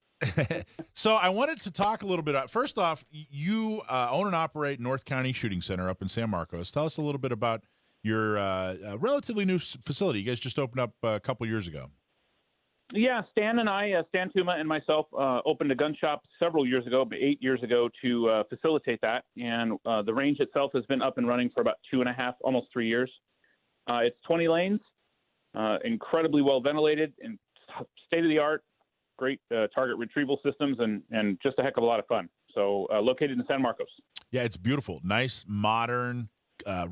Speaker 1: So I wanted to talk a little bit about, first off, you own and operate North County Shooting Center up in San Marcos. Tell us a little bit about your relatively new facility. You guys just opened up a couple years ago.
Speaker 11: Yeah, Stan Tuma and myself opened a gun shop several years ago, 8 years ago, to facilitate that. And the range itself has been up and running for about 2.5, almost 3 years. It's 20 lanes, incredibly well ventilated, and state-of-the-art, great target retrieval systems, and just a heck of a lot of fun. So located in San Marcos.
Speaker 1: Yeah, it's beautiful. Nice, modern,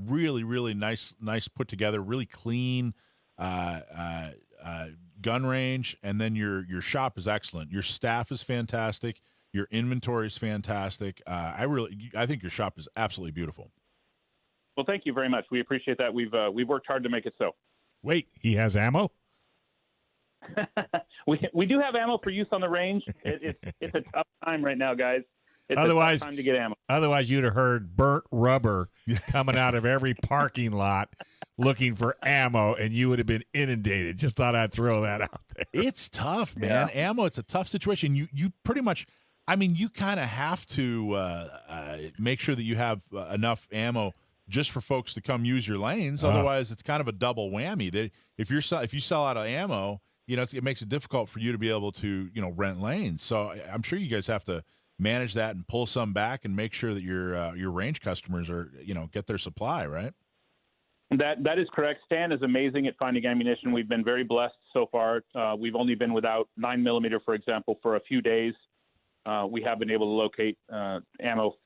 Speaker 1: really, really nice put together, really clean gun range. And then your shop is excellent. Your staff is fantastic. Your inventory is fantastic. I think your shop is absolutely beautiful.
Speaker 11: Well, thank you very much. We appreciate that. We've worked hard to make it so.
Speaker 2: Wait, he has ammo?
Speaker 11: we do have ammo for use on the range. It's a tough time right now, guys. It's
Speaker 2: otherwise,
Speaker 11: a tough time to get ammo.
Speaker 2: Otherwise, you'd have heard burnt rubber coming out of every parking lot looking for ammo, and you would have been inundated. Just thought I'd throw that out there.
Speaker 1: It's tough, man. Yeah. Ammo, it's a tough situation. You pretty much, I mean, you kind of have to make sure that you have enough ammo just for folks to come use your lanes. Otherwise, it's kind of a double whammy. That if you sell out of ammo, it makes it difficult for you to be able to, rent lanes. So I'm sure you guys have to manage that and pull some back and make sure that your range customers are, get their supply, right?
Speaker 11: That is correct. Stan is amazing at finding ammunition. We've been very blessed so far. We've only been without 9mm, for example, for a few days. We have been able to locate ammo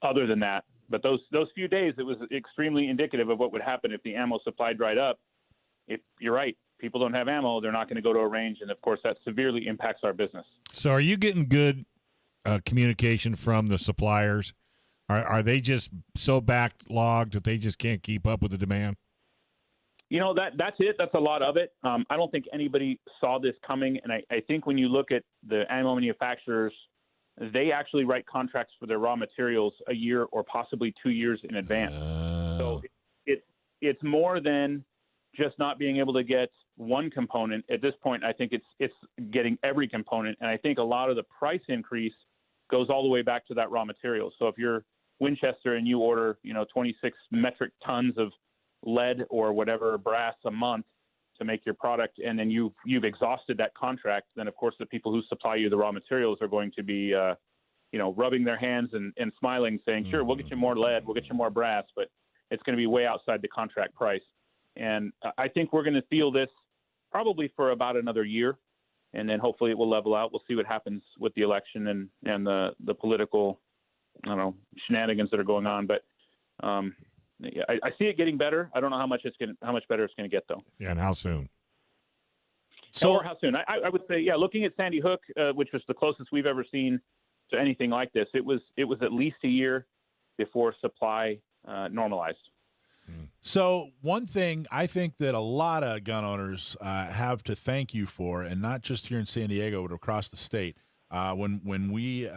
Speaker 11: other than that. But those few days, it was extremely indicative of what would happen if the ammo supply dried up. If you're right, people don't have ammo, they're not going to go to a range, and of course that severely impacts our business. So
Speaker 2: are you getting good communication from the suppliers? Are they just so backlogged that they just can't keep up with the demand?
Speaker 11: That's it. That's a lot of it. I don't think anybody saw this coming, and I think when you look at the ammo manufacturers, they actually write contracts for their raw materials a year or possibly 2 years in advance. So it's more than just not being able to get one component. At this point, I think it's getting every component, and I think a lot of the price increase goes all the way back to that raw material. So if you're Winchester and you order, 26 metric tons of lead or whatever brass a month to make your product, and then you've exhausted that contract, then of course the people who supply you the raw materials are going to be, rubbing their hands and smiling, saying, sure, we'll get you more lead, we'll get you more brass, but it's going to be way outside the contract price. And I think we're going to feel this probably for about another year, and then hopefully it will level out. We'll see what happens with the election and the political, shenanigans that are going on. But I see it getting better. I don't know how much better it's going to get though.
Speaker 2: Yeah, and how soon?
Speaker 11: Or how soon? I would say, looking at Sandy Hook, which was the closest we've ever seen to anything like this, it was at least a year before supply normalized.
Speaker 1: So one thing I think that a lot of gun owners have to thank you for, and not just here in San Diego, but across the state, when we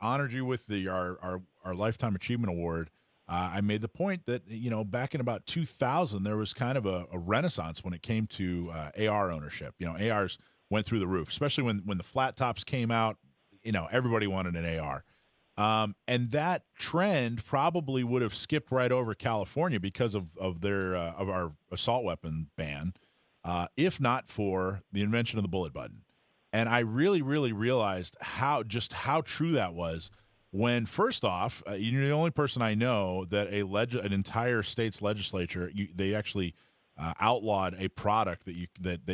Speaker 1: honored you with our Lifetime Achievement Award, I made the point that, back in about 2000, there was kind of a renaissance when it came to AR ownership. ARs went through the roof, especially when the flat tops came out. Everybody wanted an AR. And that trend probably would have skipped right over California because of our assault weapon ban, if not for the invention of the bullet button. And I really, really realized how true that was when, first off, you're the only person I know that an entire state's legislature, they actually outlawed a product that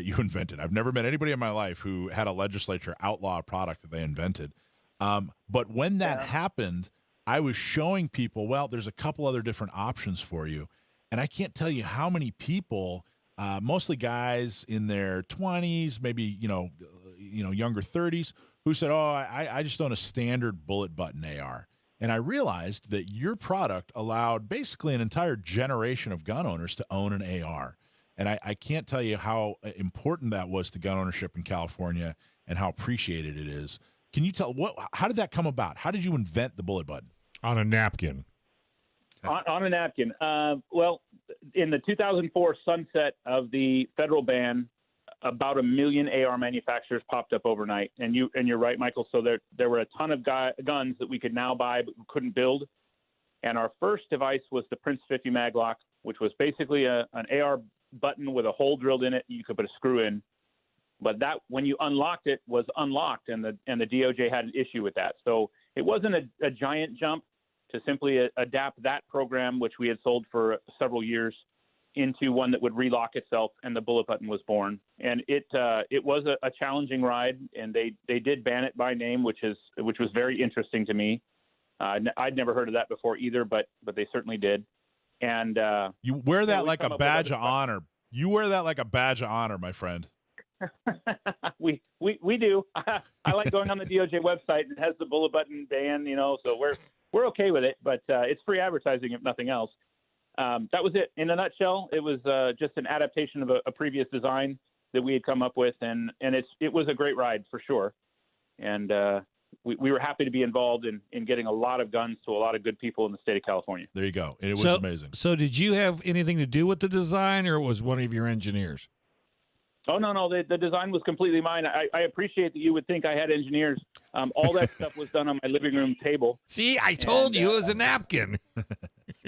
Speaker 1: you invented. I've never met anybody in my life who had a legislature outlaw a product that they invented. But when that happened, I was showing people, well, there's a couple other different options for you. And I can't tell you how many people, mostly guys in their 20s, maybe, younger 30s, who said, oh, I just own a standard bullet button AR. And I realized that your product allowed basically an entire generation of gun owners to own an AR. And I can't tell you how important that was to gun ownership in California and how appreciated it is. Can you tell how did that come about? How did you invent the bullet button?
Speaker 2: On a napkin.
Speaker 11: On a napkin. Well, in the 2004 sunset of the federal ban, about 1 million AR manufacturers popped up overnight, and you're right, Michael. So there were a ton of guns that we could now buy but couldn't build. And our first device was the Prince 50 Maglock, which was basically an AR button with a hole drilled in it. You could put a screw in, but that when you unlocked it was unlocked, and the DOJ had an issue with that. So it wasn't a giant jump to simply adapt that program, which we had sold for several years, into one that would relock itself, and the bullet button was born. And it was a challenging ride, and they did ban it by name, which was very interesting to me. I'd never heard of that before either, but they certainly did. And
Speaker 1: you wear that like a badge of honor. You wear that like a badge of honor, my friend.
Speaker 11: we do. I like going on the DOJ website, and it has the bullet button ban, so we're okay with it, but it's free advertising if nothing else. That was it in a nutshell. It was just an adaptation of a previous design that we had come up with, and it was a great ride for sure. And we were happy to be involved in getting a lot of guns to a lot of good people in the state of California.
Speaker 1: There you go. And it was amazing.
Speaker 2: So did you have anything to do with the design, or was one of your engineers?
Speaker 11: Oh, no. The design was completely mine. I appreciate that you would think I had engineers. All that stuff was done on my living room table.
Speaker 2: See, I told you it was a napkin.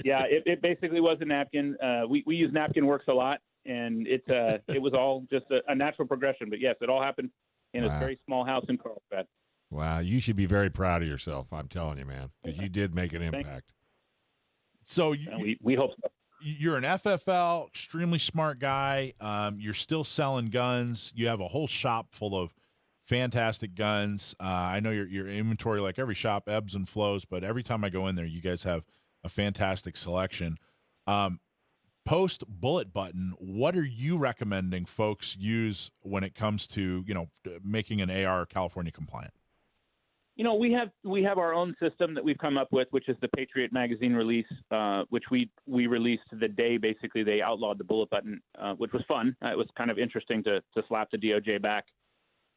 Speaker 11: Yeah, it basically was a napkin. We use Napkin Works a lot, and it was all just a natural progression. But, yes, it all happened in a very small house in Carlsbad.
Speaker 2: Wow, you should be very proud of yourself, I'm telling you, man, because you did make an impact.
Speaker 1: So
Speaker 11: we hope so.
Speaker 1: You're an FFL, extremely smart guy. You're still selling guns. You have a whole shop full of fantastic guns. I know your inventory, like every shop, ebbs and flows, but every time I go in there, you guys have a fantastic selection. Post bullet button, what are you recommending folks use when it comes to making an AR California compliant?
Speaker 11: We have our own system that we've come up with, which is the Patriot magazine release, which we released the day basically they outlawed the bullet button, which was fun. It was kind of interesting to slap the DOJ back.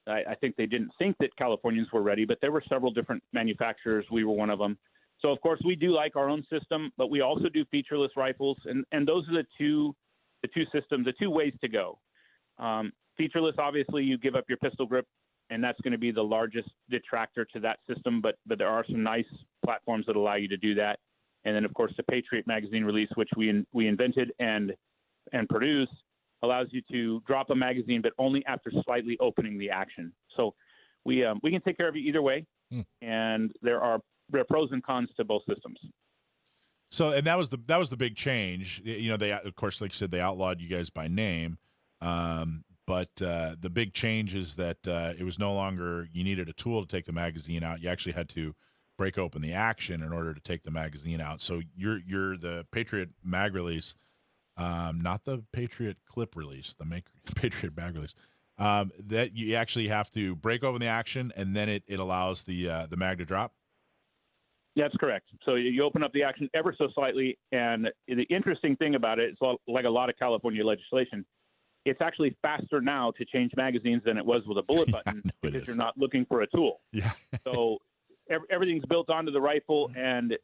Speaker 11: I think they didn't think that Californians were ready, but there were several different manufacturers. We were one of them. So of course we do like our own system, but we also do featureless rifles, and those are the two systems, the two ways to go. Featureless, obviously, you give up your pistol grip, and that's going to be the largest detractor to that system. But there are some nice platforms that allow you to do that. And then, of course, the Patriot magazine release, which we invented and produced, allows you to drop a magazine, but only after slightly opening the action. So we can take care of you either way. And there are pros and cons to both systems.
Speaker 1: So, and that was the big change. They, of course, like I said, they outlawed you guys by name. But the big change is that it was no longer you needed a tool to take the magazine out. You actually had to break open the action in order to take the magazine out. So you're the Patriot mag release, not the Patriot clip release, the Patriot mag release. That you actually have to break open the action, and then it allows the mag to drop.
Speaker 11: That's correct. So you open up the action ever so slightly, and the interesting thing about it, it's like a lot of California legislation. It's actually faster now to change magazines than it was with a bullet button because you're not looking for a tool.
Speaker 1: Yeah.
Speaker 11: So everything's built onto the rifle, and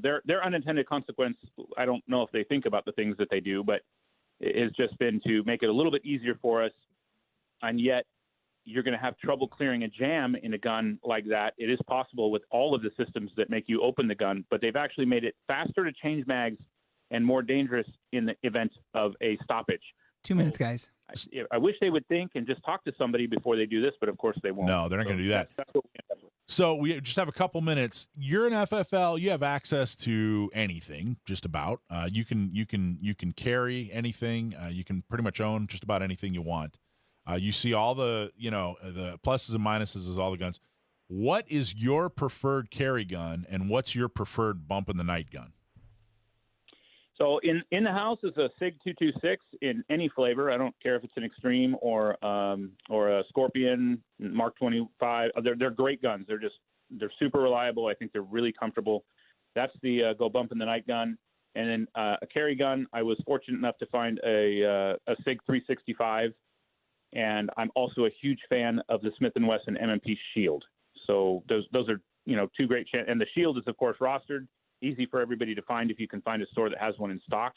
Speaker 11: their unintended consequence, I don't know if they think about the things that they do, but it's just been to make it a little bit easier for us. And yet you're going to have trouble clearing a jam in a gun like that. It is possible with all of the systems that make you open the gun, but they've actually made it faster to change mags and more dangerous in the event of a stoppage.
Speaker 12: 2 minutes, guys.
Speaker 11: I wish they would think and just talk to somebody before they do this, but of course they won't.
Speaker 1: No, they're not going to do that.
Speaker 11: That's what we end up with.
Speaker 1: So we just have a couple minutes. You're an FFL. You have access to anything, just about. You can carry anything. You can pretty much own just about anything you want. You see all the the pluses and minuses of all the guns. What is your preferred carry gun, and what's your preferred bump in the night gun?
Speaker 11: So in the house is a SIG 226 in any flavor. I don't care if it's an Extreme or a Scorpion Mark 25. They're great guns. They're super reliable. I think they're really comfortable. That's the go bump in the night gun. And then a carry gun. I was fortunate enough to find a SIG 365, and I'm also a huge fan of the Smith & Wesson M&P Shield. So those are two great. And the Shield is of course rostered. Easy for everybody to find if you can find a store that has one in stock,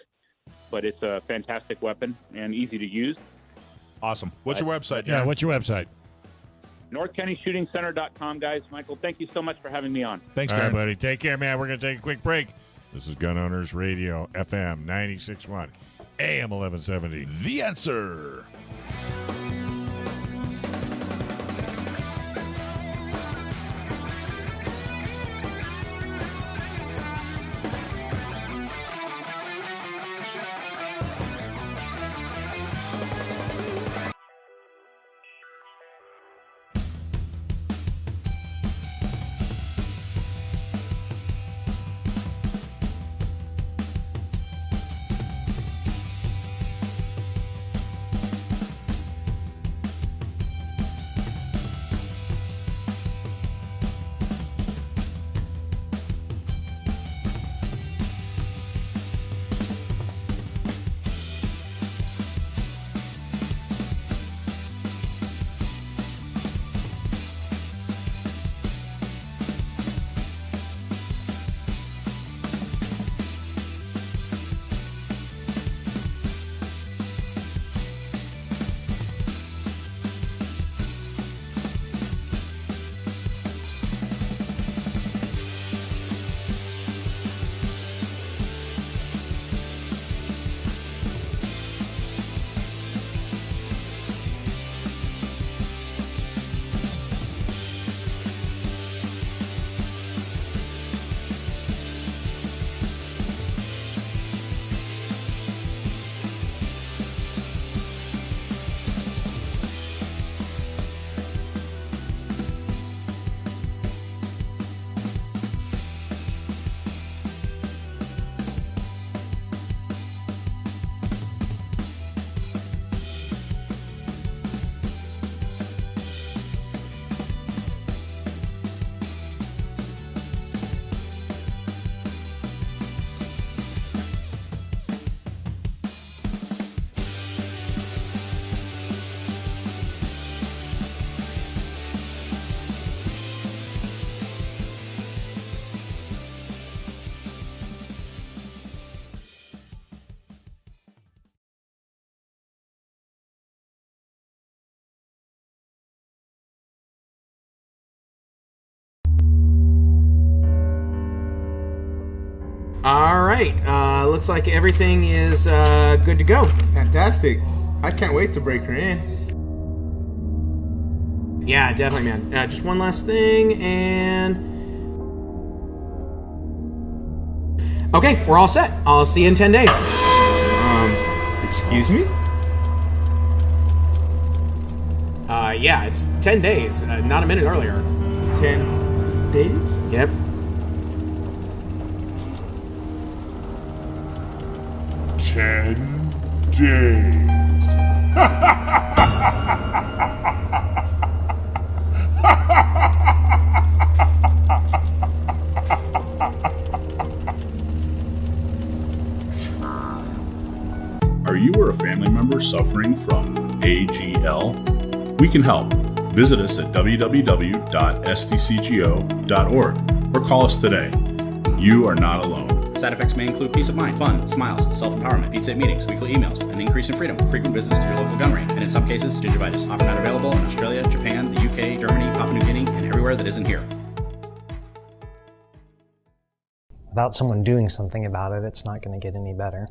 Speaker 11: but it's a fantastic weapon and easy to use.
Speaker 1: Awesome. What's your website?
Speaker 2: Yeah, what's your website?
Speaker 11: NorthCountyShootingCenter.com, guys. Michael, thank you so much for having me on.
Speaker 1: Thanks,
Speaker 2: All
Speaker 1: Darin.
Speaker 2: right, buddy. Take care, man. We're going to take a quick break. This is Gun Owners Radio, FM 96.1, AM 1170.
Speaker 1: The Answer.
Speaker 6: All right. Looks like everything is good to go.
Speaker 7: Fantastic. I can't wait to break her in.
Speaker 6: Yeah, definitely, man. Just one last thing, and... Okay, we're all set. I'll see you in 10 days.
Speaker 7: Excuse me?
Speaker 6: Yeah, it's 10 days, not a minute earlier.
Speaker 7: 10 days?
Speaker 6: Yep.
Speaker 8: Are you or a family member suffering from AGL? We can help. Visit us at www.sdcgo.org or call us today. You are not alone.
Speaker 9: Side effects may include peace of mind, fun, smiles, self-empowerment, pizza at meetings, weekly emails, an increase in freedom, frequent visits to your local gun range, and in some cases, gingivitis. Offer not available in Australia, Japan, the UK, Germany, Papua New Guinea, and everywhere that isn't here.
Speaker 10: Without someone doing something about it, it's not going to get any better.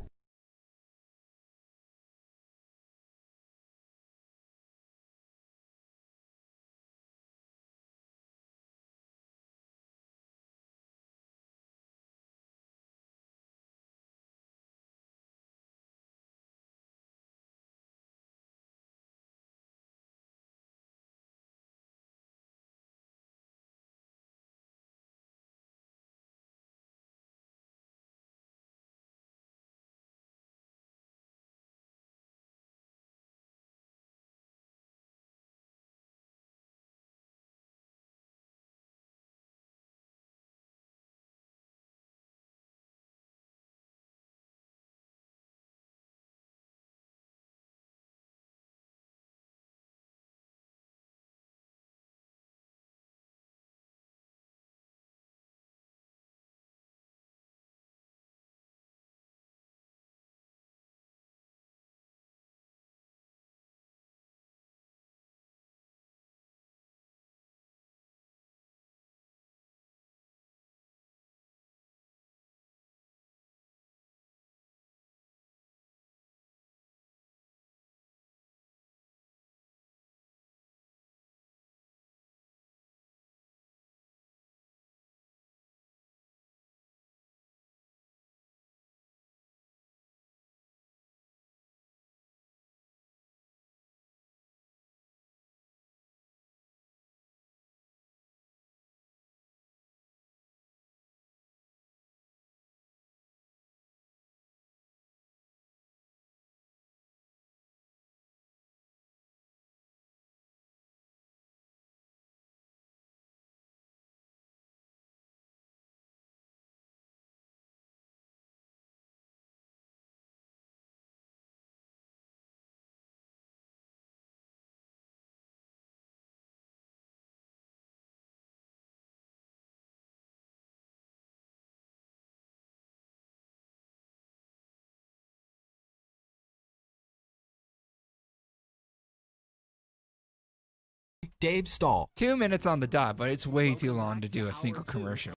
Speaker 3: Dave Stahl.
Speaker 12: 2 minutes on the dot, but it's way too long to do a single commercial.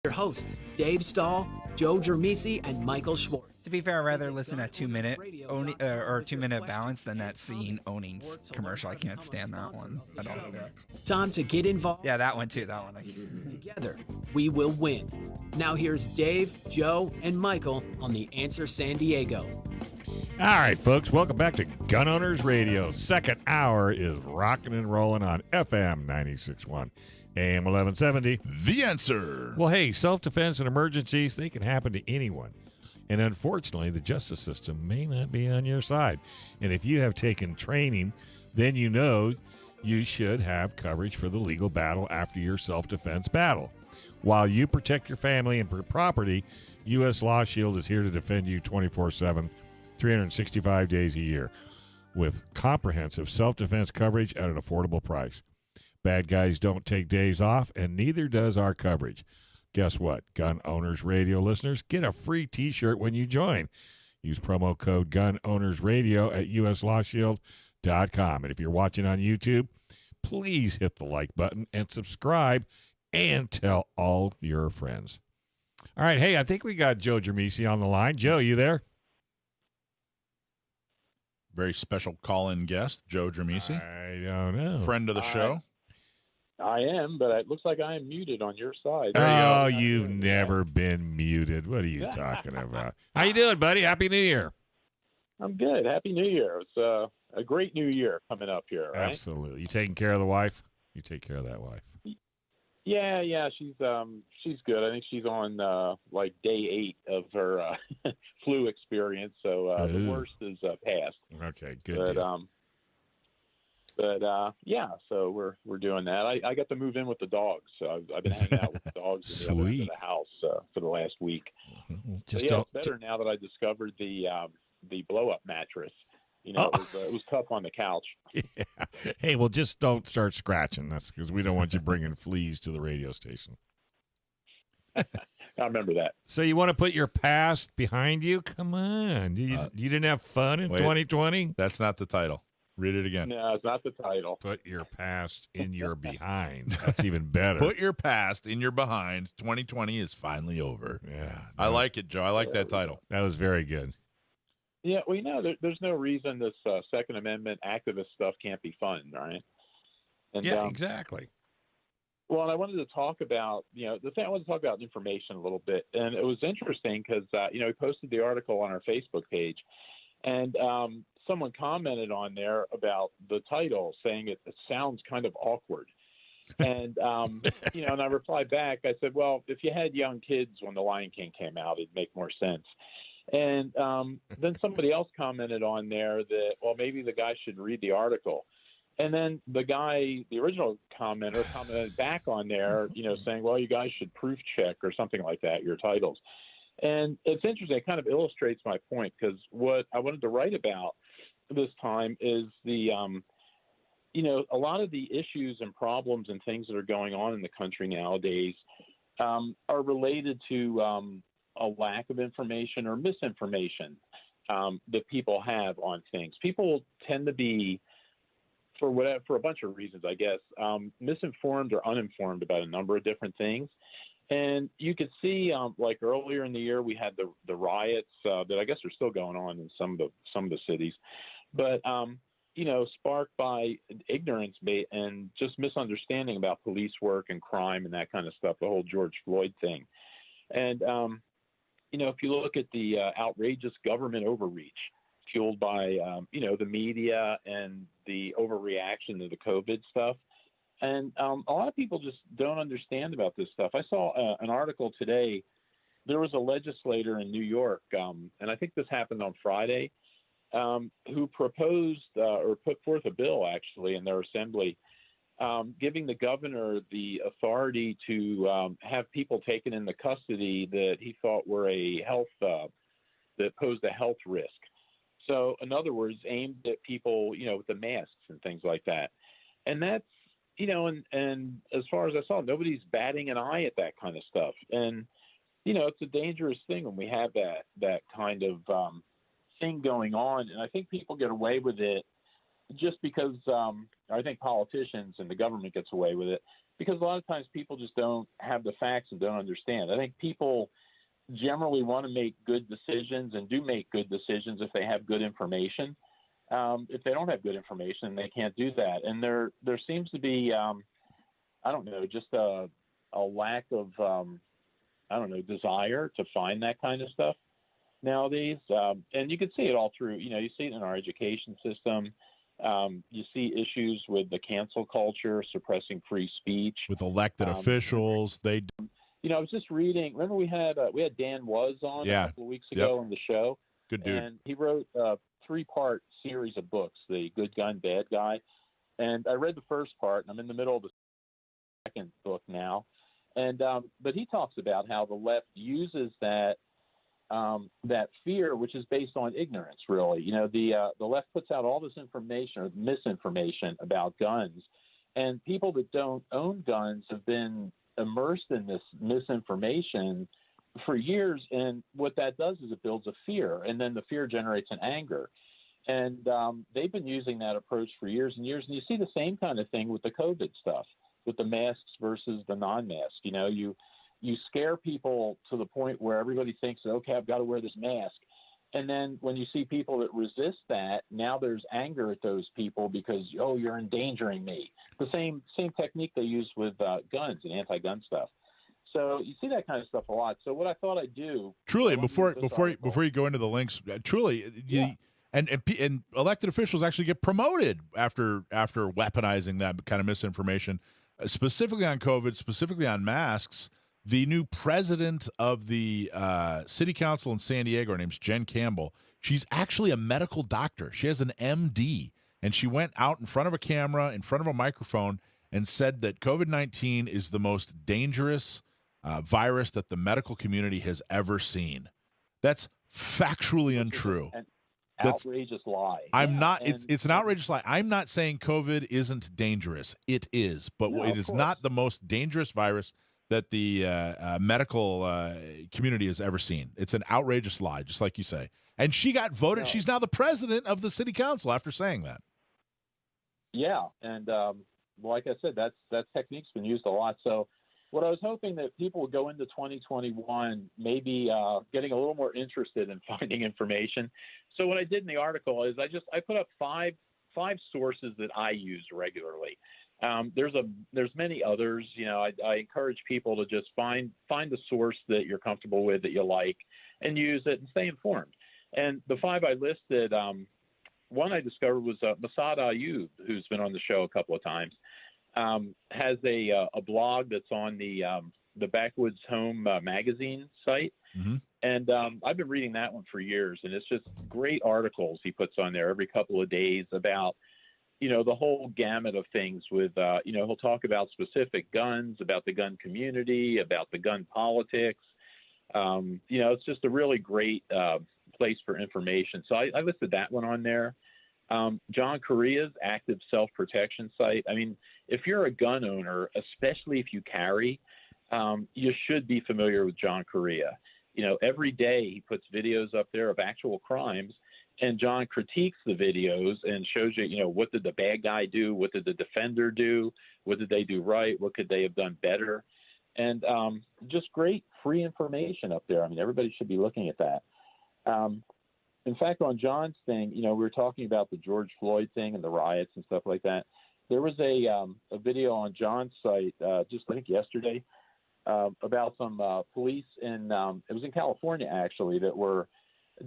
Speaker 3: Your hosts, Dave Stahl, Joe Germisi, and Michael Schwartz.
Speaker 12: To be fair, I'd rather listen to 2 minute or 2 minute balance than that scene ownings commercial. I can't stand that one at all.
Speaker 3: Time to get involved.
Speaker 12: Yeah, that one too. That one.
Speaker 3: Together, we will win. Now here's Dave, Joe, and Michael on The Answer San Diego.
Speaker 2: All right, folks, welcome back to Gun Owners Radio. Second hour is rocking and rolling on FM 96.1. AM 1170.
Speaker 1: The Answer.
Speaker 2: Well, hey, self-defense and emergencies, they can happen to anyone. And unfortunately, the justice system may not be on your side. And if you have taken training, then you know you should have coverage for the legal battle after your self-defense battle. While you protect your family and property, U.S. Law Shield is here to defend you 24/7, 365 days a year with comprehensive self-defense coverage at an affordable price. Bad guys don't take days off, and neither does our coverage. Guess what? Gun Owners Radio listeners get a free T-shirt when you join. Use promo code Gun Owners Radio at uslawshield.com. And if you're watching on YouTube, please hit the like button and subscribe and tell all your friends. All right, hey, I think we got Joe Germisi on the line. Joe, you there?
Speaker 1: Very special call-in guest, Joe Germisi.
Speaker 2: I don't know.
Speaker 1: Friend of the show.
Speaker 13: I am, but it looks like I am muted on your side.
Speaker 2: Oh, you've never been muted. What are you talking about? How you doing, buddy? Happy New Year.
Speaker 13: I'm good. Happy New Year. It's a great new year coming up here, right?
Speaker 2: Absolutely. You taking care of the wife? You take care of that wife.
Speaker 13: Yeah, she's good. I think she's on like day 8 of her flu experience, so the worst is past.
Speaker 2: Okay, good.
Speaker 13: But yeah, so we're doing that. I got to move in with the dogs, so I've been hanging out with the dogs in the other end of the house for the last week. It's better now that I discovered the blow up mattress. You know, it was tough on the couch.
Speaker 2: Yeah. Hey, well, just don't start scratching. That's because we don't want you bringing fleas to the radio station.
Speaker 13: I remember that.
Speaker 2: So you want to put your past behind you? Come on. You didn't have fun in 2020?
Speaker 1: That's not the title. Read it again.
Speaker 13: No, it's not the title.
Speaker 2: Put your past in your behind. That's even better.
Speaker 1: Put your past in your behind. 2020 is finally over.
Speaker 2: Yeah.
Speaker 1: I like it, Joe. I like that title.
Speaker 2: That was very good.
Speaker 13: Yeah, well, there's no reason this Second Amendment activist stuff can't be fun, right? And,
Speaker 2: yeah, exactly.
Speaker 13: Well, and I wanted to talk about, I wanted to talk about information a little bit. And it was interesting because, we posted the article on our Facebook page. And someone commented on there about the title, saying it sounds kind of awkward. And, and I replied back. I said, well, if you had young kids when The Lion King came out, it'd make more sense. And then somebody else commented on there that, well, maybe the guy should read the article. And then the original commenter commented back on there, saying, well, you guys should proof check or something like that, your titles. And it's interesting. It kind of illustrates my point because what I wanted to write about this time is the, a lot of the issues and problems and things that are going on in the country nowadays are related to a lack of information or misinformation that people have on things. People tend to be, for a bunch of reasons, I guess, misinformed or uninformed about a number of different things. And you could see, like earlier in the year, we had the riots that I guess are still going on in some of the cities, but sparked by ignorance and just misunderstanding about police work and crime and that kind of stuff. The whole George Floyd thing, and if you look at the outrageous government overreach fueled by the media and the overreaction to the COVID stuff. And a lot of people just don't understand about this stuff. I saw an article today. There was a legislator in New York, and I think this happened on Friday, who proposed or put forth a bill, actually, in their assembly, giving the governor the authority to have people taken into custody that he thought were that posed a health risk. So, in other words, aimed at people, with the masks and things like that. And that's, and as far as I saw, nobody's batting an eye at that kind of stuff. And, it's a dangerous thing when we have that kind of thing going on. And I think people get away with it just because I think politicians and the government gets away with it, because a lot of times people just don't have the facts and don't understand. I think people generally want to make good decisions and do make good decisions if they have good information. If they don't have good information, they can't do that. And there seems to be, I don't know, just a lack of, desire to find that kind of stuff nowadays. And you can see it all through, you see it in our education system. You see issues with the cancel culture, suppressing free speech.
Speaker 1: With elected officials,
Speaker 13: I was just reading. Remember we had Dan Was on a couple of weeks ago on the show.
Speaker 1: Good dude.
Speaker 13: And he wrote a 3-part series of books, The Good Gun, Bad Guy. And I read the first part, and I'm in the middle of the second book now. And but he talks about how the left uses that fear, which is based on ignorance, really. The left puts out all this information or misinformation about guns, and people that don't own guns have been immersed in this misinformation for years. And what that does is it builds a fear, and then the fear generates an anger. And they've been using that approach for years and years. And you see the same kind of thing with the COVID stuff, with the masks versus the non-mask. You scare people to the point where everybody thinks, okay, I've got to wear this mask. And then when you see people that resist that, now there's anger at those people because, you're endangering me. The same technique they use with guns and anti-gun stuff. So you see that kind of stuff a lot. So what I thought I'd do
Speaker 1: truly, before you go into the links, truly, and elected officials actually get promoted after weaponizing that kind of misinformation, specifically on COVID, specifically on masks. The new president of the city council in San Diego, her name's Jen Campbell. She's actually a medical doctor. She has an MD, and she went out in front of a camera, in front of a microphone, and said that COVID-19 is the most dangerous virus that the medical community has ever seen. That's factually untrue.
Speaker 13: Outrageous lie.
Speaker 1: It's an outrageous lie. I'm not saying COVID isn't dangerous. It is, but it is not the most dangerous virus that the medical community has ever seen. It's an outrageous lie, just like you say. And she got voted. No. She's now the president of the city council after saying that.
Speaker 13: Yeah, and like I said, that technique's been used a lot. So what I was hoping that people would go into 2021 maybe getting a little more interested in finding information. So what I did in the article is I put up five sources that I use regularly. There's many others. I encourage people to just find the source that you're comfortable with, that you like, and use it and stay informed. And the 5 I listed, one I discovered was Masad Ayub, who's been on the show a couple of times, has a blog that's on the Backwoods Home magazine site.
Speaker 1: Mm-hmm.
Speaker 13: And I've been reading that one for years, and it's just great articles he puts on there every couple of days about the whole gamut of things with, he'll talk about specific guns, about the gun community, about the gun politics. It's just a really great place for information. So I listed that one on there. John Correia's active self-protection site. I mean, if you're a gun owner, especially if you carry, you should be familiar with John Correia. Every day he puts videos up there of actual crimes, and John critiques the videos and shows you, what did the bad guy do? What did the defender do? What did they do right? What could they have done better? And just great free information up there. I mean, everybody should be looking at that. In fact, on John's thing, we were talking about the George Floyd thing and the riots and stuff like that. There was a video on John's site just, I think, yesterday about some police in it was in California, actually, that were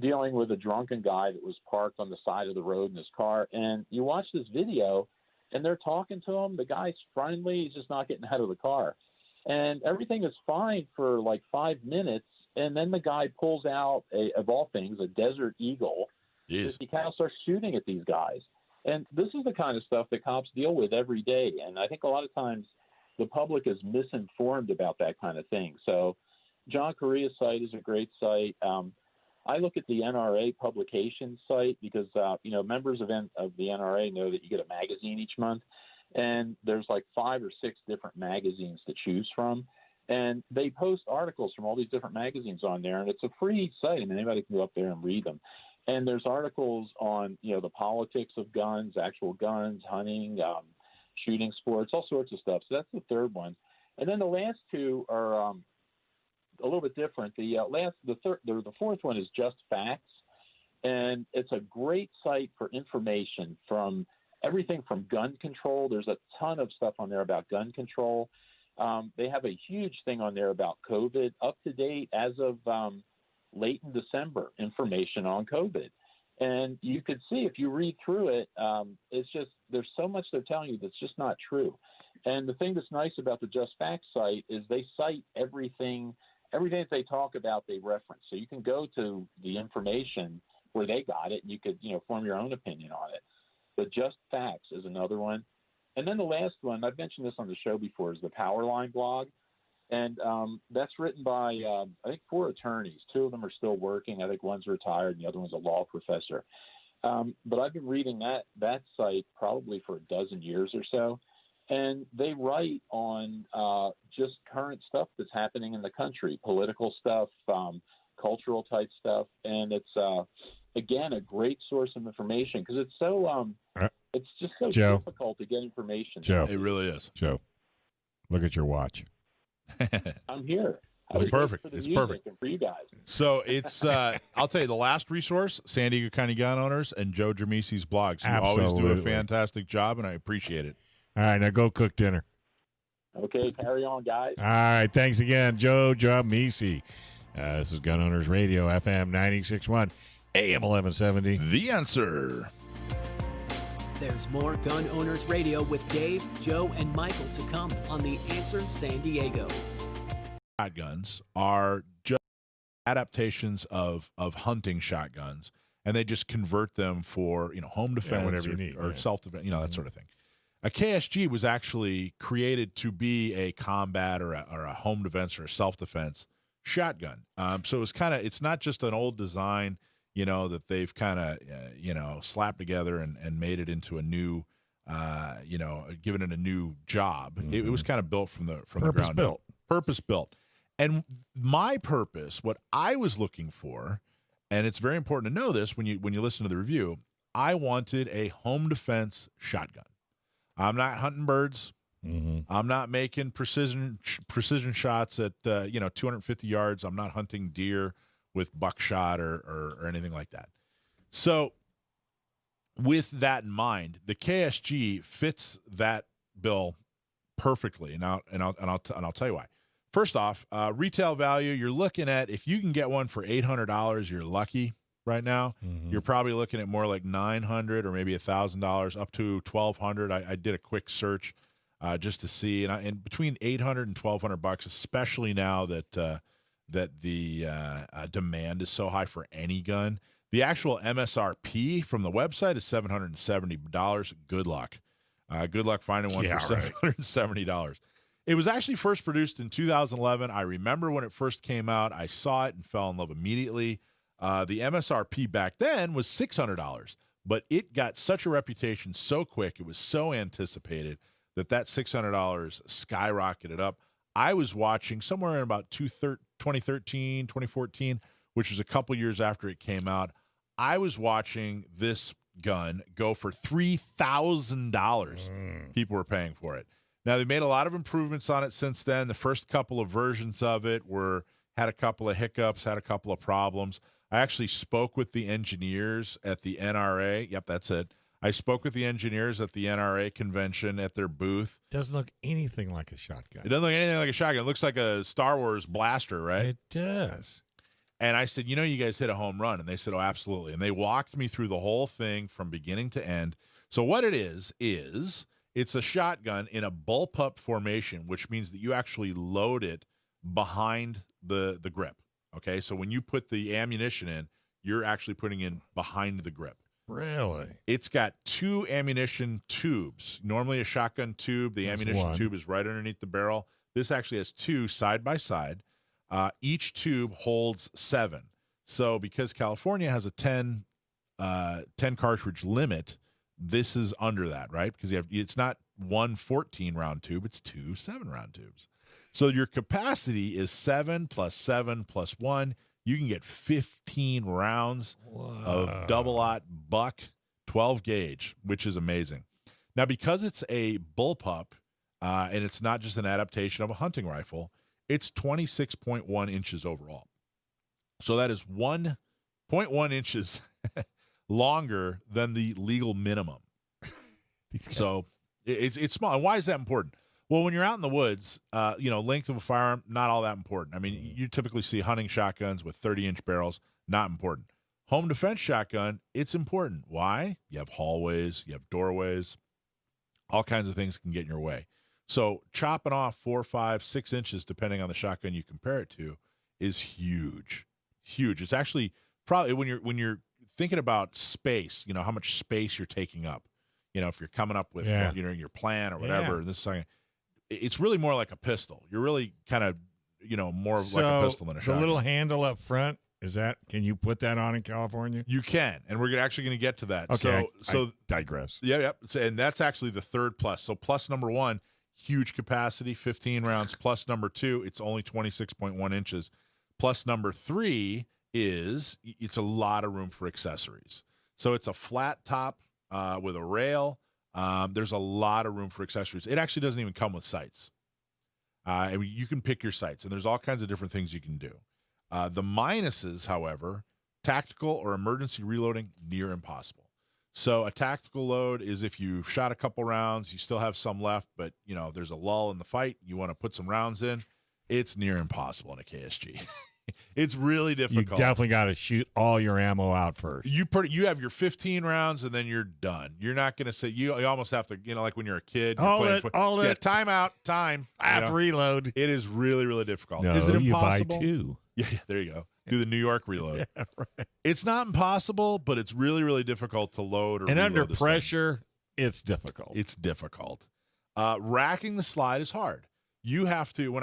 Speaker 13: dealing with a drunken guy that was parked on the side of the road in his car. And you watch this video, and they're talking to him. The guy's friendly. He's just not getting out of the car. And everything is fine for like 5 minutes. And then the guy pulls out, of all things, a Desert Eagle.
Speaker 1: Jeez.
Speaker 13: He kind of starts shooting at these guys. And this is the kind of stuff that cops deal with every day. And I think a lot of times the public is misinformed about that kind of thing. So John Correia's site is a great site. I look at the NRA publication site because, members of the NRA know that you get a magazine each month. And there's like 5 or 6 different magazines to choose from. And they post articles from all these different magazines on there, and it's a free site. I mean, anybody can go up there and read them. And there's articles on, the politics of guns, actual guns, hunting, shooting sports, all sorts of stuff. So that's the third one. And then the last two are a little bit different. The fourth one is Just Facts. And it's a great site for information from everything from gun control. There's a ton of stuff on there about gun control. They have a huge thing on there about COVID, up to date as of late in December, information on COVID. And you could see if you read through it, it's just there's so much they're telling you that's just not true. And the thing that's nice about the Just Facts site is they cite everything that they talk about, they reference. So you can go to the information where they got it, and you could, form your own opinion on it. But Just Facts is another one. And then the last one, I've mentioned this on the show before, is the Powerline blog. And that's written by, I think, 4 attorneys. 2 of them are still working. I think one's retired and the other one's a law professor. But I've been reading that site probably for a dozen years or so. And they write on just current stuff that's happening in the country, political stuff, cultural type stuff. And it's, again, a great source of information because it's so it's just so difficult to get information.
Speaker 2: Joe.
Speaker 1: It really is.
Speaker 2: Joe, look at your watch.
Speaker 13: I'm here.
Speaker 1: It's perfect.
Speaker 13: For the
Speaker 1: It's
Speaker 13: music
Speaker 1: perfect.
Speaker 13: and for you guys.
Speaker 1: So it's, I'll tell you, the last resource, San Diego County Gun Owners and Joe Dramisi's blogs. You always do a fantastic job, and I appreciate it.
Speaker 2: All right, now go cook dinner.
Speaker 13: Okay, carry on, guys.
Speaker 2: All right, thanks again, Joe Dramisi. This is Gun Owners Radio, FM 96.1, AM 1170.
Speaker 1: The Answer.
Speaker 3: There's more Gun Owners Radio with Dave, Joe, and Michael to come on The Answer San Diego.
Speaker 1: Shotguns are just adaptations of hunting shotguns, and they just convert them for home defense
Speaker 2: whatever you need,
Speaker 1: or self-defense, that sort of thing. A KSG was actually created to be a combat or a home defense or a self-defense shotgun. So it's not just an old design, that they've kind of, slapped together and made it into a new, given it a new job. Mm-hmm. It was kind of built from the ground up. Purpose built. And my purpose, what I was looking for, and it's very important to know this when you listen to the review, I wanted a home defense shotgun. I'm not hunting birds.
Speaker 2: Mm-hmm.
Speaker 1: I'm not making precision shots at 250 yards. I'm not hunting deer with buckshot or anything like that. So with that in mind, the KSG fits that bill perfectly. And I'll tell you why. First off, retail value, you're looking at, if you can get one for $800, you're lucky right now.
Speaker 2: Mm-hmm.
Speaker 1: You're probably looking at more like $900 or maybe $1,000 up to $1,200. I did a quick search just to see, and between $800 and $1,200, especially now that the demand is so high for any gun. The actual MSRP from the website is $770. Good luck. Good luck finding one for $770. It was actually first produced in 2011. I remember when it first came out. I saw it and fell in love immediately. The MSRP back then was $600, but it got such a reputation so quick. It was so anticipated that $600 skyrocketed up. I was watching somewhere in about 2013, 2014, which was a couple years after it came out. I was watching this gun go for $3,000. People were paying for it. Now, they made a lot of improvements on it since then. The first couple of versions of it had a couple of hiccups, had a couple of problems. I actually spoke with the engineers at the NRA. Yep, that's it. I spoke with the engineers at the NRA convention at their booth.
Speaker 2: Doesn't look anything like a shotgun.
Speaker 1: It doesn't look anything like a shotgun. It looks like a Star Wars blaster, right?
Speaker 2: It does.
Speaker 1: And I said, you guys hit a home run. And they said, oh, absolutely. And they walked me through the whole thing from beginning to end. So what it is it's a shotgun in a bullpup formation, which means that you actually load it behind the grip. Okay, so when you put the ammunition in, you're actually putting in behind the grip.
Speaker 2: Really?
Speaker 1: It's got 2 ammunition tubes. Normally a shotgun tube, the ammunition tube is right underneath the barrel. This actually has 2 side by side. Each tube holds 7. So because California has a 10 cartridge limit, this is under that, right? Because it's not 1 14-round tube, it's 2 7-round tubes. So your capacity is 7 plus 7 plus 1. You can get 15 rounds of double-aught buck 12 gauge, which is amazing. Now, because it's a bullpup, and it's not just an adaptation of a hunting rifle, it's 26.1 inches overall. So that is 1.1 inches longer than the legal minimum. So it's small. And why is that important? Well, when you're out in the woods, length of a firearm, not all that important. I mean, you typically see hunting shotguns with 30-inch barrels, not important. Home defense shotgun, it's important. Why? You have hallways, you have doorways, all kinds of things can get in your way. So chopping off 4, 5, 6 inches, depending on the shotgun you compare it to, is huge. Huge. It's actually probably when you're thinking about space, how much space you're taking up. If you're coming up with your plan or whatever, this thing, it's really more like a pistol. You're really kind of more like a pistol than a shotgun.
Speaker 2: The little handle up front, can you put that on in California?
Speaker 1: You can, and we're actually going to get to that.
Speaker 2: Okay,
Speaker 1: so
Speaker 2: I digress.
Speaker 1: Yeah. And that's actually the third plus. So plus number 1, huge capacity, 15 rounds. Plus number 2, it's only 26.1 inches. Plus number 3 is it's a lot of room for accessories. So it's a flat top with a rail. There's a lot of room for accessories. It actually doesn't even come with sights. You can pick your sights, and there's all kinds of different things you can do. The minuses, however, tactical or emergency reloading, near impossible. So a tactical load is if you've shot a couple rounds, you still have some left, but there's a lull in the fight, you want to put some rounds in. It's near impossible in a KSG. It's really difficult.
Speaker 2: You definitely got to shoot all your ammo out first.
Speaker 1: You have your 15 rounds and then you're done. You're not going to say you almost have to like when you're a kid. Time out, time.
Speaker 2: I have to reload.
Speaker 1: It is really, really difficult.
Speaker 2: No,
Speaker 1: is it
Speaker 2: You
Speaker 1: impossible?
Speaker 2: buy 2.
Speaker 1: Yeah, there you go. Do the New York reload.
Speaker 2: Yeah, right.
Speaker 1: It's not impossible, but it's really, really difficult to load or
Speaker 2: and
Speaker 1: reload
Speaker 2: under
Speaker 1: this
Speaker 2: pressure, it's difficult.
Speaker 1: It's difficult. Racking the slide is hard. You have to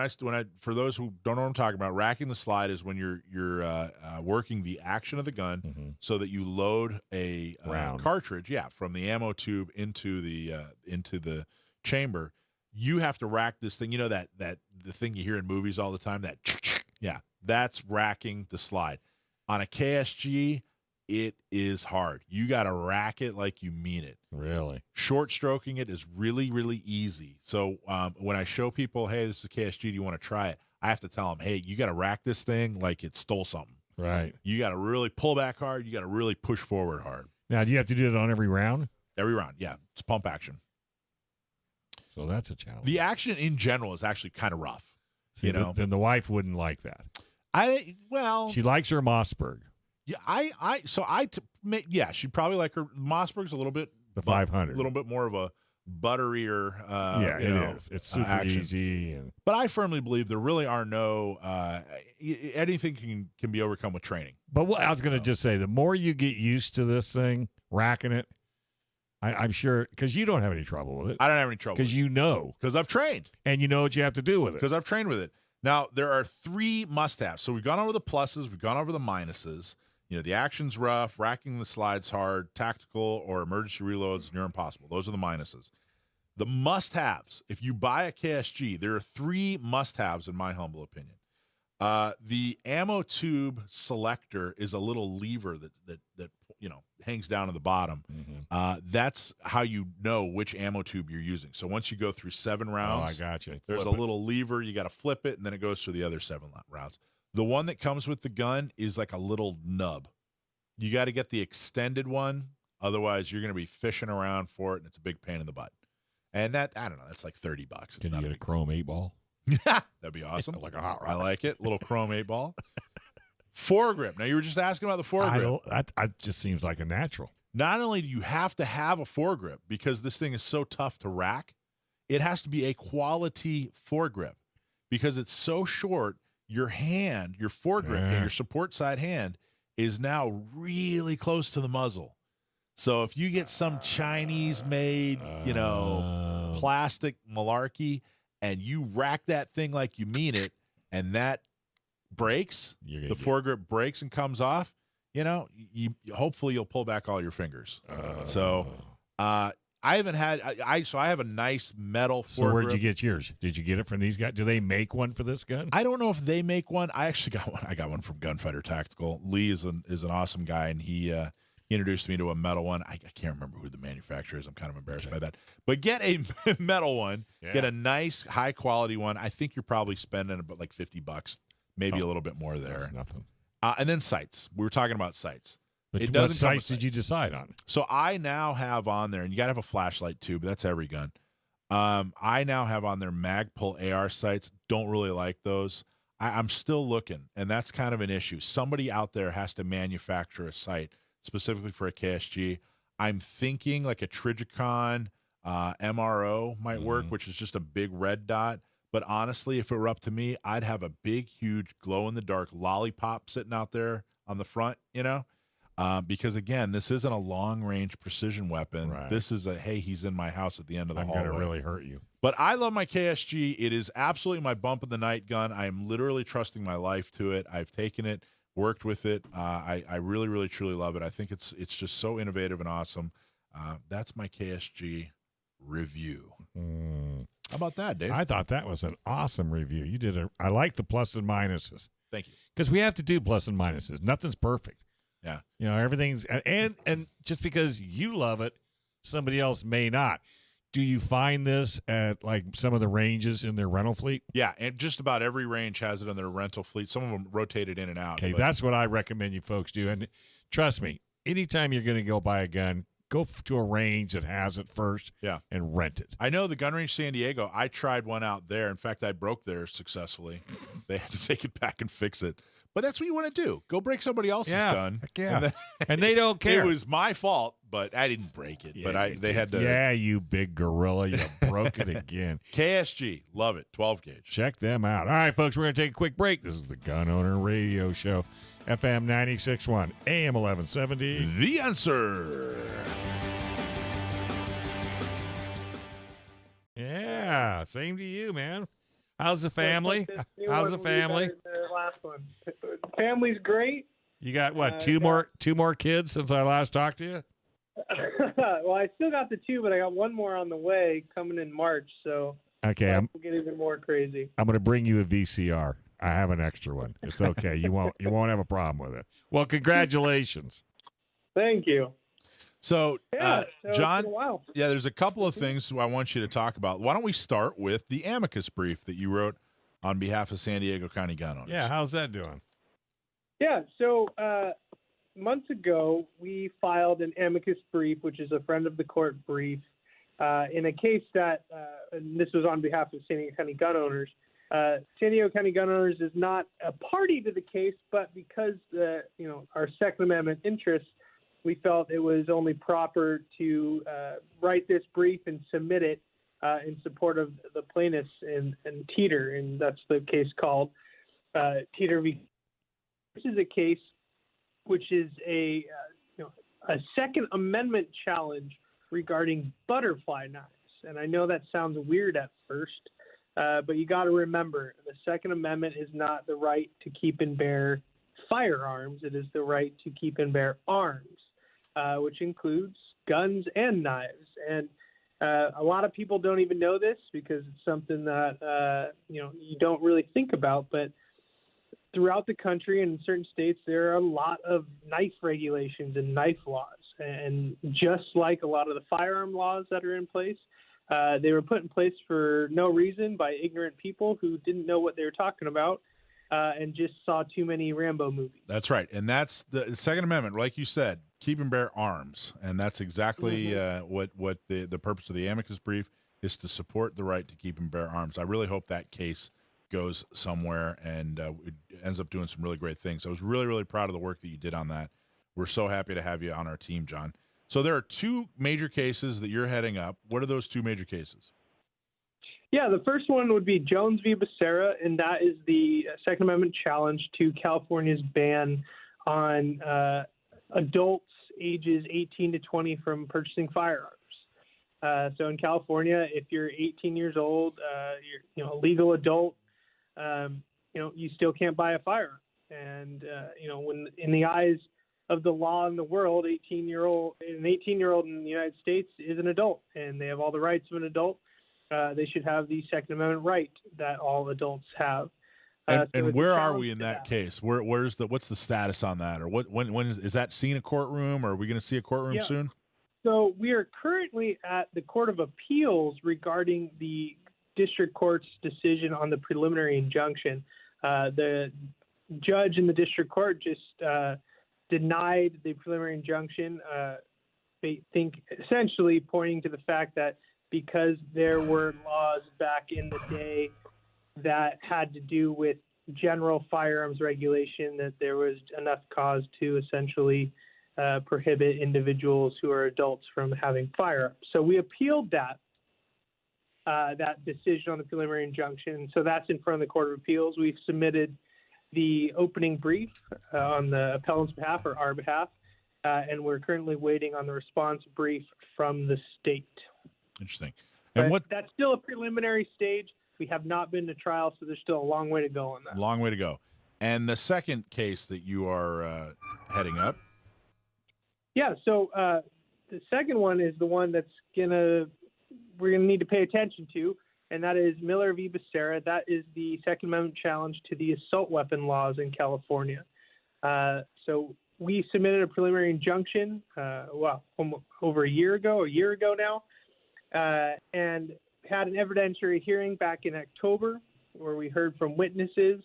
Speaker 1: for those who don't know what I'm talking about, racking the slide is when you're working the action of the gun so that you load a cartridge, from the ammo tube into the chamber. You have to rack this thing. That the thing you hear in movies all the time. That's racking the slide. On a KSG, it is hard. You got to rack it like you mean it.
Speaker 2: Really?
Speaker 1: Short stroking it is really, really easy. So when I show people, hey, this is a KSG, do you want to try it? I have to tell them, hey, you got to rack this thing like it stole something.
Speaker 2: Right.
Speaker 1: You got to really pull back hard. You got to really push forward hard.
Speaker 2: Now, do you have to do it on every round?
Speaker 1: Every round, yeah. It's pump action.
Speaker 2: So that's a challenge.
Speaker 1: The action in general is actually kind of rough.
Speaker 2: See, then the wife wouldn't like that.
Speaker 1: She
Speaker 2: likes her Mossberg.
Speaker 1: Yeah, she'd probably like her Mossberg's a little bit
Speaker 2: the 500,
Speaker 1: a little bit more of a butterier.
Speaker 2: It is. It's super
Speaker 1: action.
Speaker 2: easy.
Speaker 1: But I firmly believe there really are no anything can be overcome with training.
Speaker 2: But what I was going to just say, the more you get used to this thing, racking it, I'm sure because you don't have any trouble with it.
Speaker 1: I don't have any trouble
Speaker 2: because
Speaker 1: I've trained
Speaker 2: and you know what you have to do with it
Speaker 1: because I've trained with it. Now there are 3 must-haves. So we've gone over the pluses, we've gone over the minuses. The action's rough, racking the slide's hard, tactical or emergency reloads near impossible. Those are the minuses. The must-haves, if you buy a KSG, there are 3 must-haves in my humble opinion. The ammo tube selector is a little lever that hangs down at the bottom. That's how you know which ammo tube you're using. So once you go through 7 rounds,
Speaker 2: I got you.
Speaker 1: There's a little lever. You got to flip it, and then it goes through the other 7 rounds. The one that comes with the gun is like a little nub. You got to get the extended one. Otherwise, you're going to be fishing around for it, and it's a big pain in the butt. And that, I don't know, that's like $30.
Speaker 2: Can you get a chrome 8-ball?
Speaker 1: That'd be awesome.
Speaker 2: Like a hot rod.
Speaker 1: I like it. Little chrome 8-ball. Foregrip. Now, you were just asking about the foregrip.
Speaker 2: That just seems like a natural.
Speaker 1: Not only do you have to have a foregrip because this thing is so tough to rack, it has to be a quality foregrip because it's so short. Your hand, your foregrip and your support side hand is now really close to the muzzle. So if you get some Chinese-made, plastic malarkey, and you rack that thing like you mean it, and that breaks, the foregrip breaks and comes off, hopefully you'll pull back all your fingers. I I haven't had. I have a nice metal.
Speaker 2: So where'd you get yours? Did you get it from these guys? Do they make one for this gun?
Speaker 1: I don't know if they make one. I actually got one. I got one from Gunfighter Tactical. Lee is an awesome guy, and he introduced me to a metal one. I can't remember who the manufacturer is. I'm kind of embarrassed by that. But get a metal one. Yeah. Get a nice, high quality one. I think you're probably spending about like $50, maybe a little bit more there.
Speaker 2: That's nothing.
Speaker 1: And then sights. We were talking about sights.
Speaker 2: But
Speaker 1: it
Speaker 2: what
Speaker 1: doesn't
Speaker 2: sights did you decide on?
Speaker 1: So I now have on there, and you got to have a flashlight too, but that's every gun. I now have on there Magpul AR sights. Don't really like those. I'm still looking, and that's kind of an issue. Somebody out there has to manufacture a sight specifically for a KSG. I'm thinking like a Trijicon MRO might work, which is just a big red dot. But honestly, if it were up to me, I'd have a big, huge glow-in-the-dark lollipop sitting out there on the front, because, again, this isn't a long-range precision weapon.
Speaker 2: Right.
Speaker 1: This is a, hey, he's in my house at the end of the hallway.
Speaker 2: I'm going to really hurt you.
Speaker 1: But I love my KSG. It is absolutely my bump of the night gun. I am literally trusting my life to it. I've taken it, worked with it. I really, really, truly love it. I think it's just so innovative and awesome. That's my KSG review. How about that, Dave?
Speaker 2: I thought that was an awesome review. You did I like the pluses and minuses.
Speaker 1: Thank you.
Speaker 2: Because we have to do plus and minuses. Nothing's perfect.
Speaker 1: Yeah.
Speaker 2: Everything's and just because you love it, somebody else may not. Do you find this at like some of the ranges in their rental fleet?
Speaker 1: Yeah, and just about every range has it in their rental fleet. Some of them rotate it in and out.
Speaker 2: Okay, that's what I recommend you folks do. And trust me, anytime you're going to go buy a gun, go to a range that has it first and rent it.
Speaker 1: I know the gun range San Diego, I tried one out there. In fact, I broke theirs successfully. They had to take it back and fix it. But that's what you want to do. Go break somebody else's gun.
Speaker 2: Yeah. And they don't care.
Speaker 1: It was my fault, but I didn't break it. They had to.
Speaker 2: Yeah, you big gorilla. You broke it again.
Speaker 1: KSG. Love it. 12 gauge.
Speaker 2: Check them out. All right, folks, we're going to take a quick break. This is the Gun Owner Radio Show. FM 96.1, AM 1170.
Speaker 1: The Answer.
Speaker 2: Yeah, same to you, man. How's the family? How's the family?
Speaker 14: The last one. Family's great.
Speaker 2: You got what? Two more kids since I last talked to you?
Speaker 14: Well, I still got the 2, but I got one more on the way coming in March. So
Speaker 2: okay,
Speaker 14: we'll get even more crazy.
Speaker 2: I'm going to bring you a VCR. I have an extra one. It's okay. You won't have a problem with it. Well, congratulations.
Speaker 14: Thank you.
Speaker 1: So, John,
Speaker 14: it's been a while.
Speaker 1: There's a couple of things I want you to talk about. Why don't we start with the amicus brief that you wrote on behalf of San Diego County Gun Owners?
Speaker 2: Yeah, how's that doing?
Speaker 14: Yeah, so months ago, we filed an amicus brief, which is a friend of the court brief, in a case that, and this was on behalf of San Diego County Gun Owners. San Diego County Gun Owners is not a party to the case, but because our Second Amendment interests, we felt it was only proper to write this brief and submit it in support of the plaintiffs and Teeter, and that's the case called Teeter v. This is a case which is a Second Amendment challenge regarding butterfly knives. And I know that sounds weird at first, but you got to remember the Second Amendment is not the right to keep and bear firearms. It is the right to keep and bear arms, which includes guns and knives. And a lot of people don't even know this because it's something that you don't really think about. But throughout the country and in certain states, there are a lot of knife regulations and knife laws. And just like a lot of the firearm laws that are in place, they were put in place for no reason by ignorant people who didn't know what they were talking about and just saw too many Rambo movies.
Speaker 1: That's right. And that's the Second Amendment, like you said, keep and bear arms. And that's exactly what the purpose of the amicus brief is, to support the right to keep and bear arms. I really hope that case goes somewhere and it ends up doing some really great things. I was really, really proud of the work that you did on that. We're so happy to have you on our team, John. So there are 2 major cases that you're heading up. What are those 2 major cases?
Speaker 14: Yeah, the first one would be Jones v. Becerra, and that is the Second Amendment challenge to California's ban on adults ages 18 to 20 from purchasing firearms. So in California, if you're 18 years old, you're a legal adult, you still can't buy a firearm. And when in the eyes of the law in the world, an 18-year-old in the United States is an adult, and they have all the rights of an adult. They should have the Second Amendment right that all adults have.
Speaker 1: And where are we in that case? What's the status on that, or when is that seen a courtroom, or are we going to see a courtroom soon?
Speaker 14: So we are currently at the Court of Appeals regarding the district court's decision on the preliminary injunction. The judge in the district court just denied the preliminary injunction. They think essentially pointing to the fact that because there were laws back in the day that had to do with general firearms regulation, that there was enough cause to essentially prohibit individuals who are adults from having firearms. So we appealed that decision on the preliminary injunction. So that's in front of the Court of Appeals. We've submitted the opening brief on the appellant's behalf, or our behalf, and we're currently waiting on the response brief from the state.
Speaker 1: Interesting.
Speaker 14: And that's still a preliminary stage. We have not been to trial, so there's still a long way to go on that.
Speaker 1: Long way to go. And the second case that you are heading up?
Speaker 14: Yeah, so the second one is the one that's we're gonna need to pay attention to, and that is Miller v. Becerra. That is the Second Amendment challenge to the assault weapon laws in California. So we submitted a preliminary injunction, over a year ago now, and had an evidentiary hearing back in October where we heard from witnesses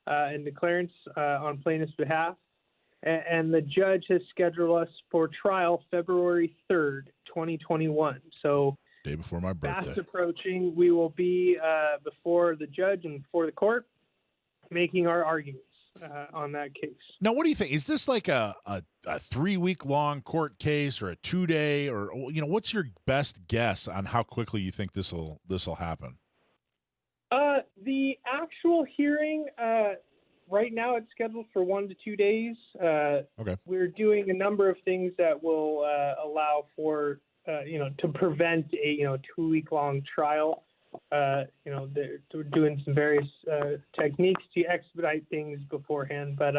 Speaker 14: and declarants on plaintiff's behalf. And the judge has scheduled us for trial February 3rd, 2021. So
Speaker 1: day before my birthday.
Speaker 14: Fast approaching. We will be before the judge and before the court making our arguments on that case.
Speaker 1: Now, what do you think? Is this like a 3-week long court case, or a 2-day, or what's your best guess on how quickly you think this will happen?
Speaker 14: The actual hearing right now it's scheduled for 1 to 2 days.
Speaker 1: Okay.
Speaker 14: We're doing a number of things that will allow for to prevent a 2-week long trial. They're doing some various techniques to expedite things beforehand, but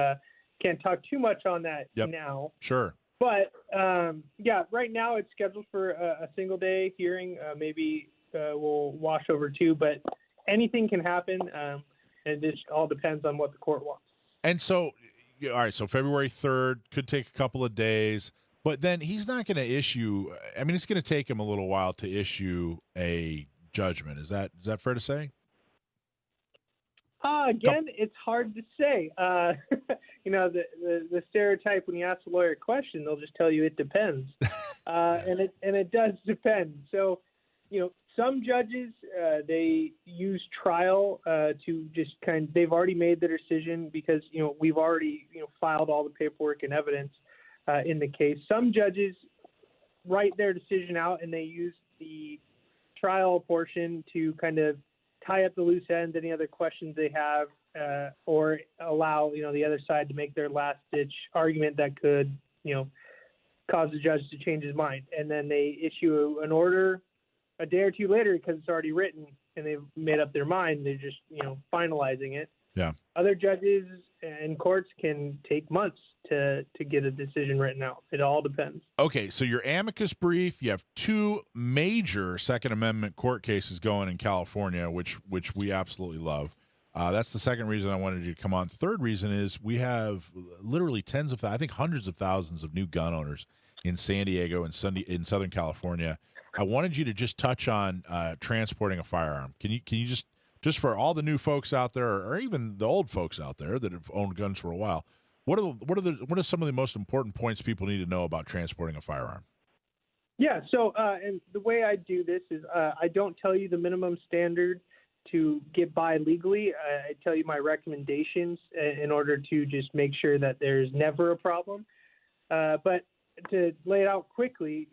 Speaker 14: can't talk too much on that now.
Speaker 1: Sure.
Speaker 14: But right now it's scheduled for a single day hearing. Maybe we'll wash over 2, but anything can happen, and it all depends on what the court wants.
Speaker 1: And so, all right, so February 3rd could take a couple of days, but then he's not going to issue. I mean, it's going to take him a little while to issue a judgment. Is that fair to say?
Speaker 14: Again, it's hard to say. The stereotype when you ask a lawyer a question, they'll just tell you it depends, and it does depend. So, some judges they use trial to just they've already made the decision because we've already filed all the paperwork and evidence in the case. Some judges write their decision out and they use the trial portion to kind of tie up the loose ends, any other questions they have, or allow the other side to make their last ditch argument that could cause the judge to change his mind, and then they issue an order a day or two later because it's already written and they've made up their mind. They're just finalizing it.
Speaker 1: Yeah.
Speaker 14: Other judges and courts can take months to get a decision written out. It all depends.
Speaker 1: Okay, so your amicus brief, you have 2 major Second Amendment court cases going in California, which we absolutely love. That's the second reason I wanted you to come on. The third reason is we have literally hundreds of thousands of new gun owners in San Diego and in Southern California. I wanted you to just touch on transporting a firearm. Can you just for all the new folks out there, or even the old folks out there that have owned guns for a while, what are some of the most important points people need to know about transporting a firearm?
Speaker 14: Yeah. So, and the way I do this is I don't tell you the minimum standard to get by legally. I tell you my recommendations in order to just make sure that there's never a problem. But to lay it out quickly,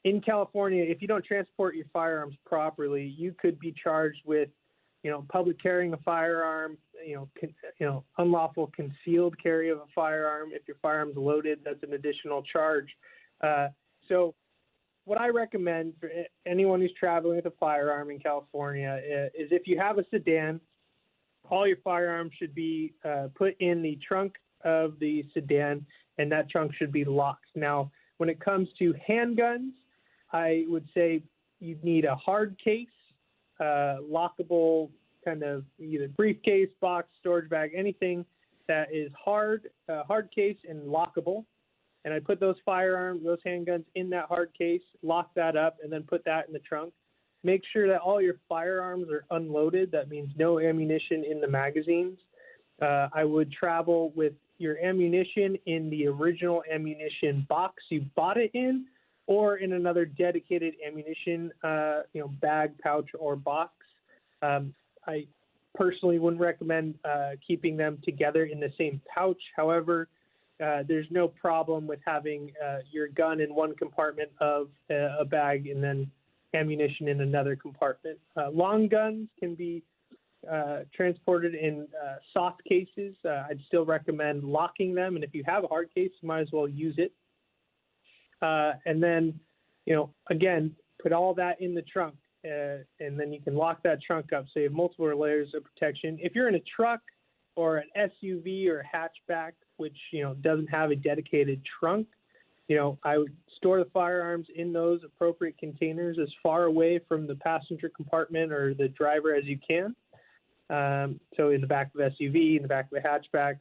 Speaker 14: in California, if you don't transport your firearms properly, you could be charged with, public carrying a firearm, unlawful concealed carry of a firearm. If your firearm's loaded, that's an additional charge. So what I recommend for anyone who's traveling with a firearm in California is if you have a sedan, all your firearms should be put in the trunk of the sedan, and that trunk should be locked. Now, when it comes to handguns, I would say you'd need a hard case, lockable kind of either briefcase, box, storage bag, anything that is hard case and lockable. And I put those handguns in that hard case, lock that up, and then put that in the trunk. Make sure that all your firearms are unloaded. That means no ammunition in the magazines. I would travel with your ammunition in the original ammunition box you bought it in, or in another dedicated ammunition, bag, pouch, or box. I personally wouldn't recommend keeping them together in the same pouch. However, there's no problem with having your gun in one compartment of a bag and then ammunition in another compartment. Long guns can be transported in soft cases. I'd still recommend locking them, and if you have a hard case, you might as well use it. And then, again, put all that in the trunk, and then you can lock that trunk up so you have multiple layers of protection. If you're in a truck or an SUV or a hatchback, which, doesn't have a dedicated trunk, I would store the firearms in those appropriate containers as far away from the passenger compartment or the driver as you can. So in the back of the SUV, in the back of the hatchback,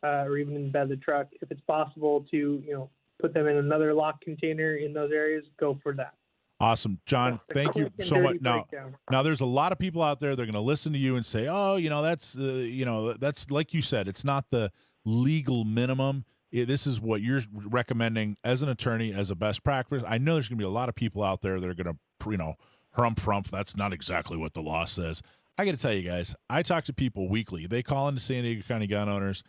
Speaker 14: or even in the bed of the truck, if it's possible to, put them in another locked container in those areas, go for that.
Speaker 1: Awesome. John, thank you so much. Now there's a lot of people out there, they're going to listen to you and say, oh, that's like you said, it's not the legal minimum. This is what you're recommending as an attorney, as a best practice. I know there's going to be a lot of people out there that are going to, hump. That's not exactly what the law says. I got to tell you guys, I talk to people weekly. They call into San Diego County Gun Owners.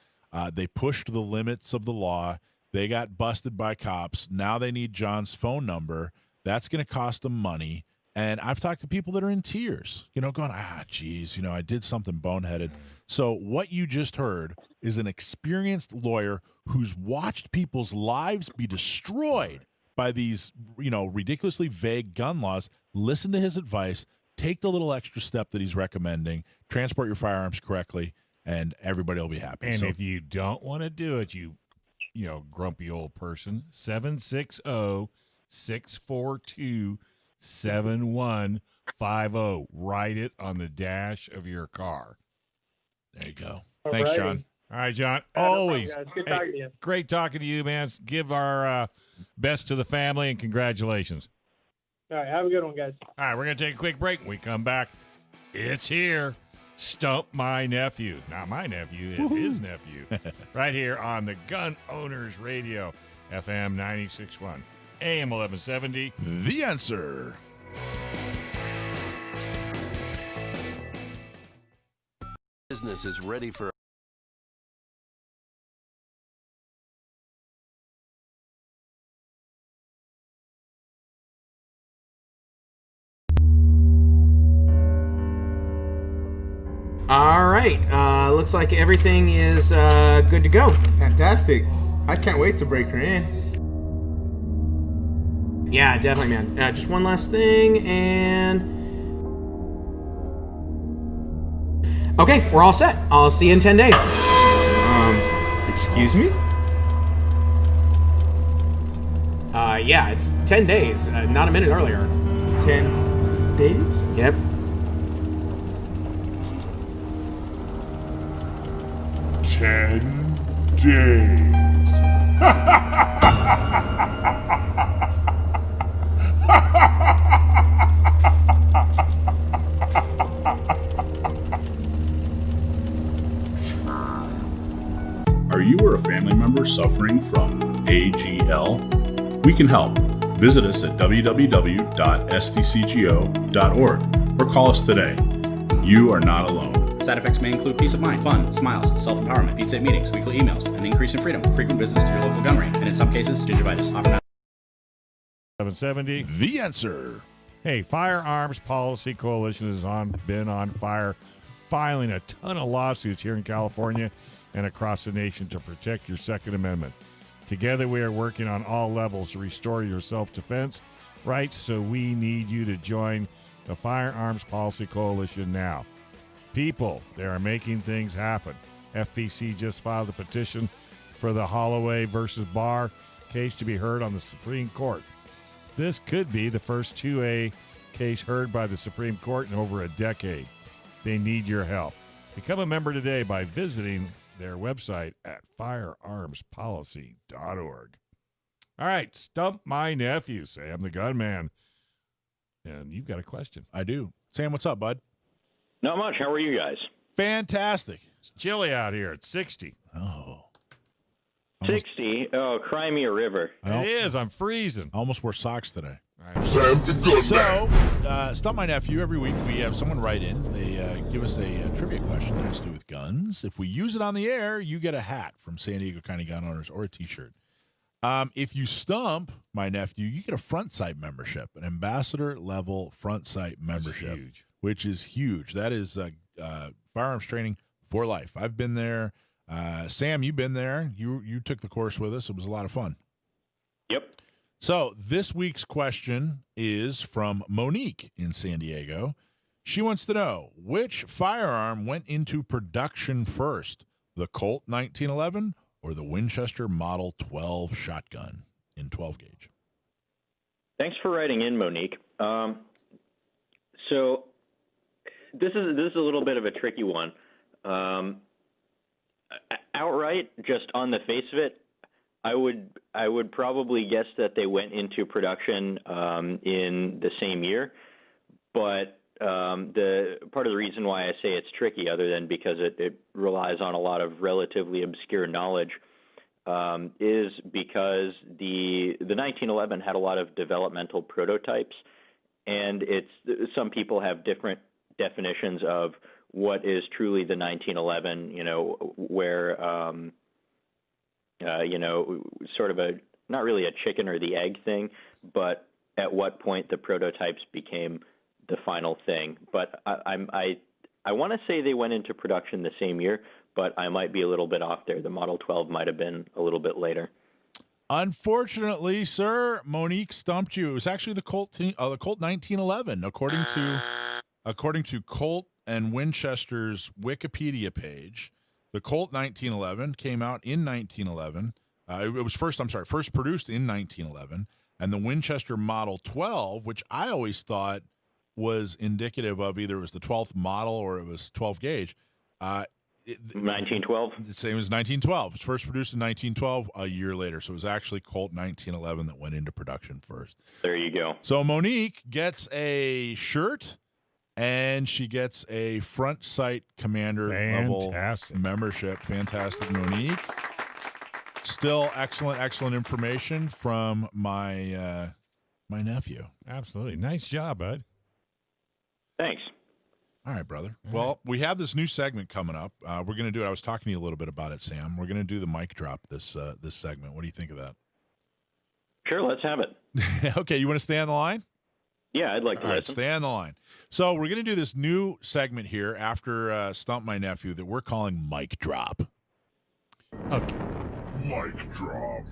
Speaker 1: They pushed the limits of the law. They got busted by cops. Now they need John's phone number. That's going to cost them money. And I've talked to people that are in tears, going, geez, I did something boneheaded. So what you just heard is an experienced lawyer who's watched people's lives be destroyed by these, ridiculously vague gun laws. Listen to his advice. Take the little extra step that he's recommending. Transport your firearms correctly, and everybody will be happy.
Speaker 2: And if you don't want to do it, you grumpy old person, 760-642-7150. Write it on the dash of your car. There you go. Thanks, John. All right, John. Always.
Speaker 14: No problem, guys. Good talking to you.
Speaker 2: Great talking to you, man. Give our best to the family and congratulations.
Speaker 14: All right, have a good one, guys.
Speaker 2: All right, we're going to take a quick break. When we come back, it's here. Stump My Nephew. Not my nephew, it's his nephew. Right here on the Gun Owners Radio, FM 96.1, AM 1170.
Speaker 1: The Answer.
Speaker 15: Business is ready for
Speaker 6: All right. Looks like everything is good to go.
Speaker 7: Fantastic. I can't wait to break her in.
Speaker 6: Yeah, definitely, man. Just one last thing, and... Okay, we're all set. I'll see you in 10 days.
Speaker 7: Excuse me?
Speaker 6: Yeah, it's 10 days, not a minute earlier.
Speaker 7: 10 days?
Speaker 6: Yep.
Speaker 8: Are you or a family member suffering from AGL? We can help. Visit us at www.SDCGO.org or call us today. You are not alone.
Speaker 9: Side effects may include peace of mind, fun, smiles, self-empowerment, pizza meetings, weekly emails, an increase in freedom, frequent visits to your local gun range, and in some cases, gingivitis. Often not
Speaker 2: 770.
Speaker 1: The Answer.
Speaker 2: Hey, Firearms Policy Coalition has been on fire, filing a ton of lawsuits here in California and across the nation to protect your Second Amendment. Together, we are working on all levels to restore your self-defense rights, so we need you to join the Firearms Policy Coalition now. People, they are making things happen. FPC just filed a petition for the Holloway versus Barr case to be heard on the Supreme Court. This could be the first 2A case heard by the Supreme Court in over a decade. They need your help. Become a member today by visiting their website at firearmspolicy.org. All right, Stump My Nephew, Sam the Gunman. And you've got a question.
Speaker 1: I do. Sam, what's up, bud?
Speaker 16: Not much. How are you guys?
Speaker 1: Fantastic.
Speaker 2: It's chilly out here. It's 60.
Speaker 1: Oh.
Speaker 16: 60? Oh, cry me a river.
Speaker 2: It is. I'm freezing.
Speaker 1: I almost wore socks today.
Speaker 8: Sam the Gunman.
Speaker 1: So, Stump My Nephew, every week we have someone write in. They give us a trivia question that has to do with guns. If we use it on the air, you get a hat from San Diego County Gun Owners or a T-shirt. If you stump my nephew, you get a front sight membership, an ambassador level front sight membership, which is huge. That is firearms training for life. I've been there. Sam, you've been there. You took the course with us. It was a lot of fun.
Speaker 16: Yep.
Speaker 1: So this week's question is from Monique in San Diego. She wants to know, which firearm went into production first, the Colt 1911 or the Winchester Model 12 shotgun in 12 gauge?
Speaker 16: Thanks for writing in, Monique. So this is a little bit of a tricky one. Outright, just on the face of it, I would probably guess that they went into production in the same year, but the part of the reason why I say it's tricky, other than because it relies on a lot of relatively obscure knowledge, is because the 1911 had a lot of developmental prototypes, and some people have different definitions of what is truly the 1911. Where sort of not really a chicken or the egg thing, but at what point the prototypes became the final thing. But I want to say they went into production the same year, but I might be a little bit off there. The Model 12 might have been a little bit later.
Speaker 1: Unfortunately, sir, Monique stumped you. It was actually the Colt 1911, according to Colt and Winchester's Wikipedia page. The Colt 1911 came out in 1911. It was first produced in 1911, and the Winchester Model 12, which I always thought was indicative of either it was the 12th model or it was 12 gauge.
Speaker 16: 1912?
Speaker 1: The same as 1912. It was first produced in 1912, a year later. So it was actually Colt 1911 that went into production first.
Speaker 16: There you go.
Speaker 1: So Monique gets a shirt, and she gets a front sight commander level membership. Fantastic, Monique. Still excellent information from my my nephew.
Speaker 2: Absolutely. Nice job, bud.
Speaker 16: Thanks.
Speaker 1: All right, brother. Well, we have this new segment coming up. We're going to do it. I was talking to you a little bit about it, Sam. We're going to do the mic drop this segment. What do you think of that?
Speaker 16: Sure, let's have it.
Speaker 1: Okay, you want to stay on the line?
Speaker 16: Yeah, I'd like to.
Speaker 1: All right, stay on the line. So we're going to do this new segment here after Stump My Nephew that we're calling Mic Drop.
Speaker 2: Okay.
Speaker 8: Mic Drop.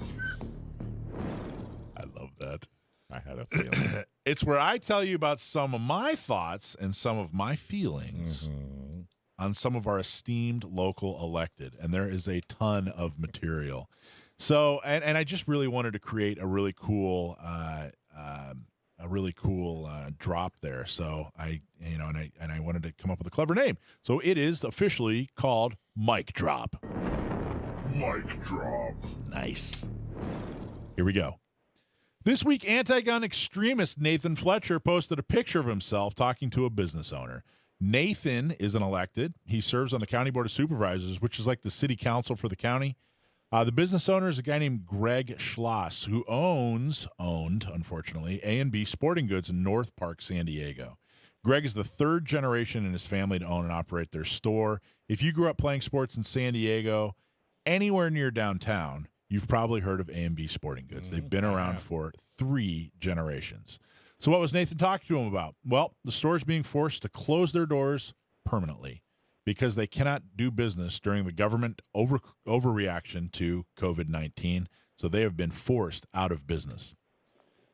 Speaker 1: I love that.
Speaker 2: I had a feeling.
Speaker 1: It's where I tell you about some of my thoughts and some of my feelings on some of our esteemed local elected, and there is a ton of material. So, and I just really wanted to create a really cool drop there. So I wanted to come up with a clever name. So it is officially called Mic Drop.
Speaker 8: Mic Drop.
Speaker 1: Nice. Here we go. This week, anti-gun extremist Nathan Fletcher posted a picture of himself talking to a business owner. Nathan is an elected. He serves on the County Board of Supervisors, which is like the city council for the county. The business owner is a guy named Greg Schloss, who owned, unfortunately, A&B Sporting Goods in North Park, San Diego. Greg is the third generation in his family to own and operate their store. If you grew up playing sports in San Diego, anywhere near downtown, you've probably heard of A&B Sporting Goods. They've been around for 3 generations. So what was Nathan talking to him about? Well, the store is being forced to close their doors permanently because they cannot do business during the government overreaction to COVID-19. So they have been forced out of business.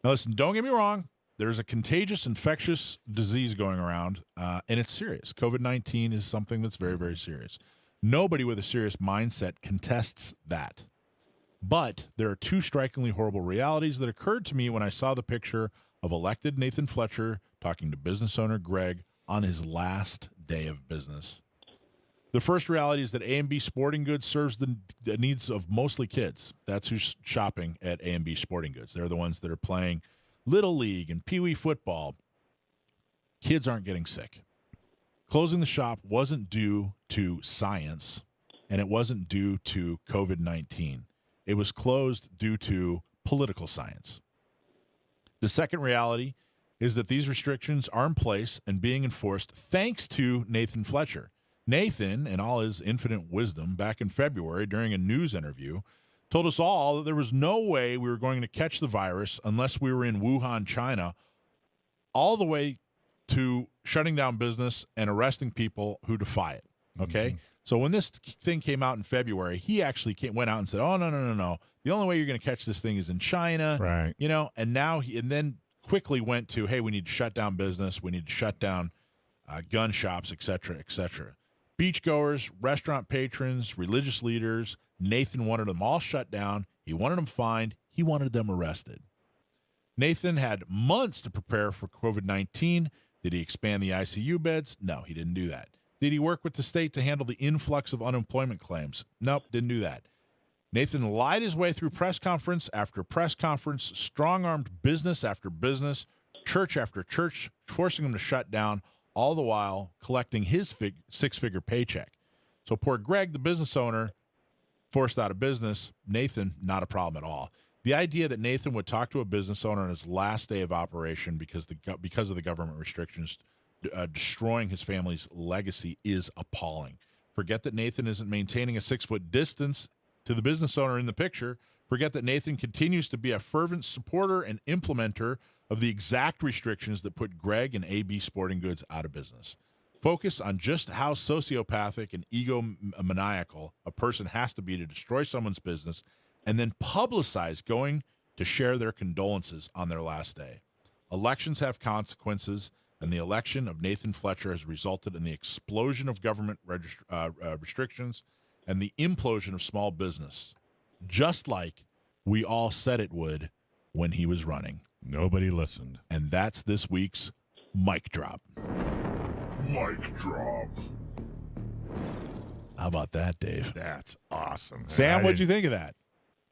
Speaker 1: Now, listen, don't get me wrong. There's a contagious infectious disease going around, and it's serious. COVID-19 is something that's very, very serious. Nobody with a serious mindset contests that. But there are two strikingly horrible realities that occurred to me when I saw the picture of elected Nathan Fletcher talking to business owner Greg on his last day of business. The first reality is that A&B Sporting Goods serves the needs of mostly kids. That's who's shopping at A&B Sporting Goods. They're the ones that are playing Little League and Pee Wee football. Kids aren't getting sick. Closing the shop wasn't due to science, and it wasn't due to COVID-19. It was closed due to political science. The second reality is that these restrictions are in place and being enforced thanks to Nathan Fletcher. Nathan, in all his infinite wisdom, back in February during a news interview, told us all that there was no way we were going to catch the virus unless we were in Wuhan, China, all the way to shutting down business and arresting people who defy it. Okay? So when this thing came out in February, he actually went out and said, oh, no. The only way you're going to catch this thing is in China.
Speaker 2: Right.
Speaker 1: You know, and now and then quickly went to, hey, we need to shut down business. We need to shut down gun shops, et cetera, et cetera. Beachgoers, restaurant patrons, religious leaders, Nathan wanted them all shut down. He wanted them fined. He wanted them arrested. Nathan had months to prepare for COVID-19. Did he expand the ICU beds? No, he didn't do that. Did he work with the state to handle the influx of unemployment claims? Nope, didn't do that. Nathan lied his way through press conference after press conference, strong-armed business after business, church after church, forcing them to shut down, all the while collecting his six-figure paycheck. So poor Greg, the business owner, forced out of business. Nathan, not a problem at all. The idea that Nathan would talk to a business owner on his last day of operation because of the government restrictions destroying his family's legacy is appalling. Forget that Nathan isn't maintaining a 6-foot distance to the business owner in the picture. Forget that Nathan continues to be a fervent supporter and implementer of the exact restrictions that put Greg and AB Sporting Goods out of business. Focus on just how sociopathic and egomaniacal a person has to be to destroy someone's business and then publicize going to share their condolences on their last day. Elections have consequences, and the election of Nathan Fletcher has resulted in the explosion of government restrictions and the implosion of small business, just like we all said it would when he was running.
Speaker 2: Nobody listened.
Speaker 1: And that's this week's Mic Drop.
Speaker 8: Mic Drop.
Speaker 1: How about that, Dave?
Speaker 2: That's awesome.
Speaker 1: Sam, what'd you think of that?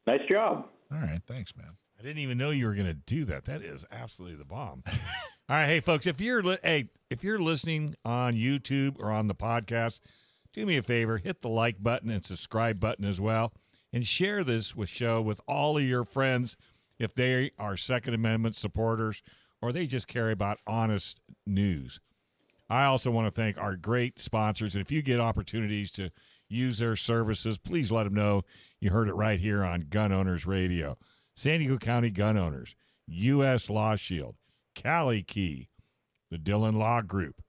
Speaker 11: Nice job.
Speaker 1: All right, thanks, man.
Speaker 2: I didn't even know you were going to do that. That is absolutely the bomb. All right, hey folks, if you're listening on YouTube or on the podcast, do me a favor, hit the like button and subscribe button as well, and share this show with all of your friends if they are Second Amendment supporters or they just care about honest news. I also want to thank our great sponsors, and if you get opportunities to use their services, please let them know you heard it right here on Gun Owners Radio. San Diego County Gun Owners, U.S. Law Shield, Cali Key, the Dillon Law Group,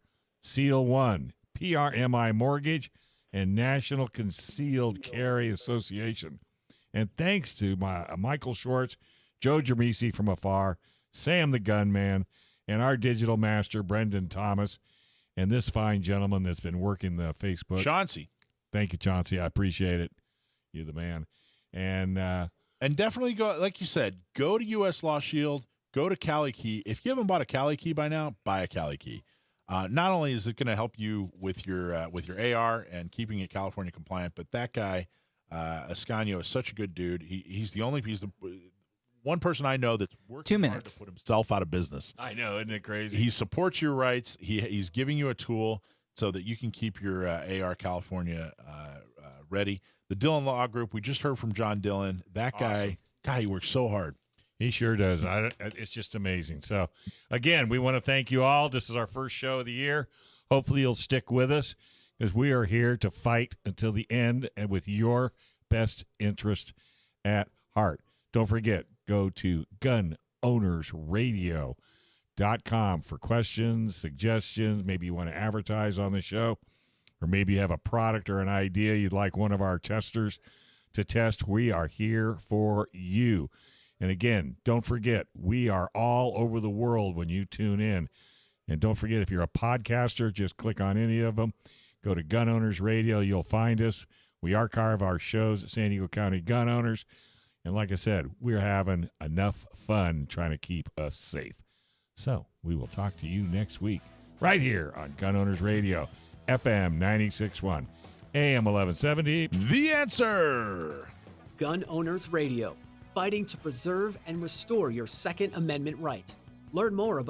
Speaker 2: Seal One, PRMI Mortgage, and National Concealed Carry Association. And thanks to Michael Schwartz, Joe Germisi from afar, Sam the Gunman, and our digital master, Brendan Thomas, and this fine gentleman that's been working the Facebook.
Speaker 1: Chauncey.
Speaker 2: Thank you, Chauncey. I appreciate it. You're the man.
Speaker 1: And definitely go, like you said, go to U.S. Law Shield, go to Cali Key. If you haven't bought a Cali Key by now, buy a Cali Key. Not only is it going to help you with your AR and keeping it California compliant, but that guy, Ascanio, is such a good dude. He's the one person I know that's working hard to put himself out of business.
Speaker 2: I know, isn't it crazy?
Speaker 1: He supports your rights. He's giving you a tool so that you can keep your AR California ready. The Dillon Law Group, we just heard from John Dillon. That guy, he works so hard.
Speaker 2: He sure does. It's just amazing. So, again, we want to thank you all. This is our first show of the year. Hopefully you'll stick with us because we are here to fight until the end and with your best interest at heart. Don't forget, go to gunownersradio.com for questions, suggestions. Maybe you want to advertise on the show, or maybe you have a product or an idea you'd like one of our testers to test. We are here for you. And again, don't forget, we are all over the world when you tune in. And don't forget, if you're a podcaster, just click on any of them. Go to Gun Owners Radio. You'll find us. We archive our shows at San Diego County Gun Owners. And like I said, we're having enough fun trying to keep us safe. So we will talk to you next week right here on Gun Owners Radio, FM 96.1, AM 1170.
Speaker 1: The Answer.
Speaker 3: Gun Owners Radio, fighting to preserve and restore your Second Amendment right. Learn more about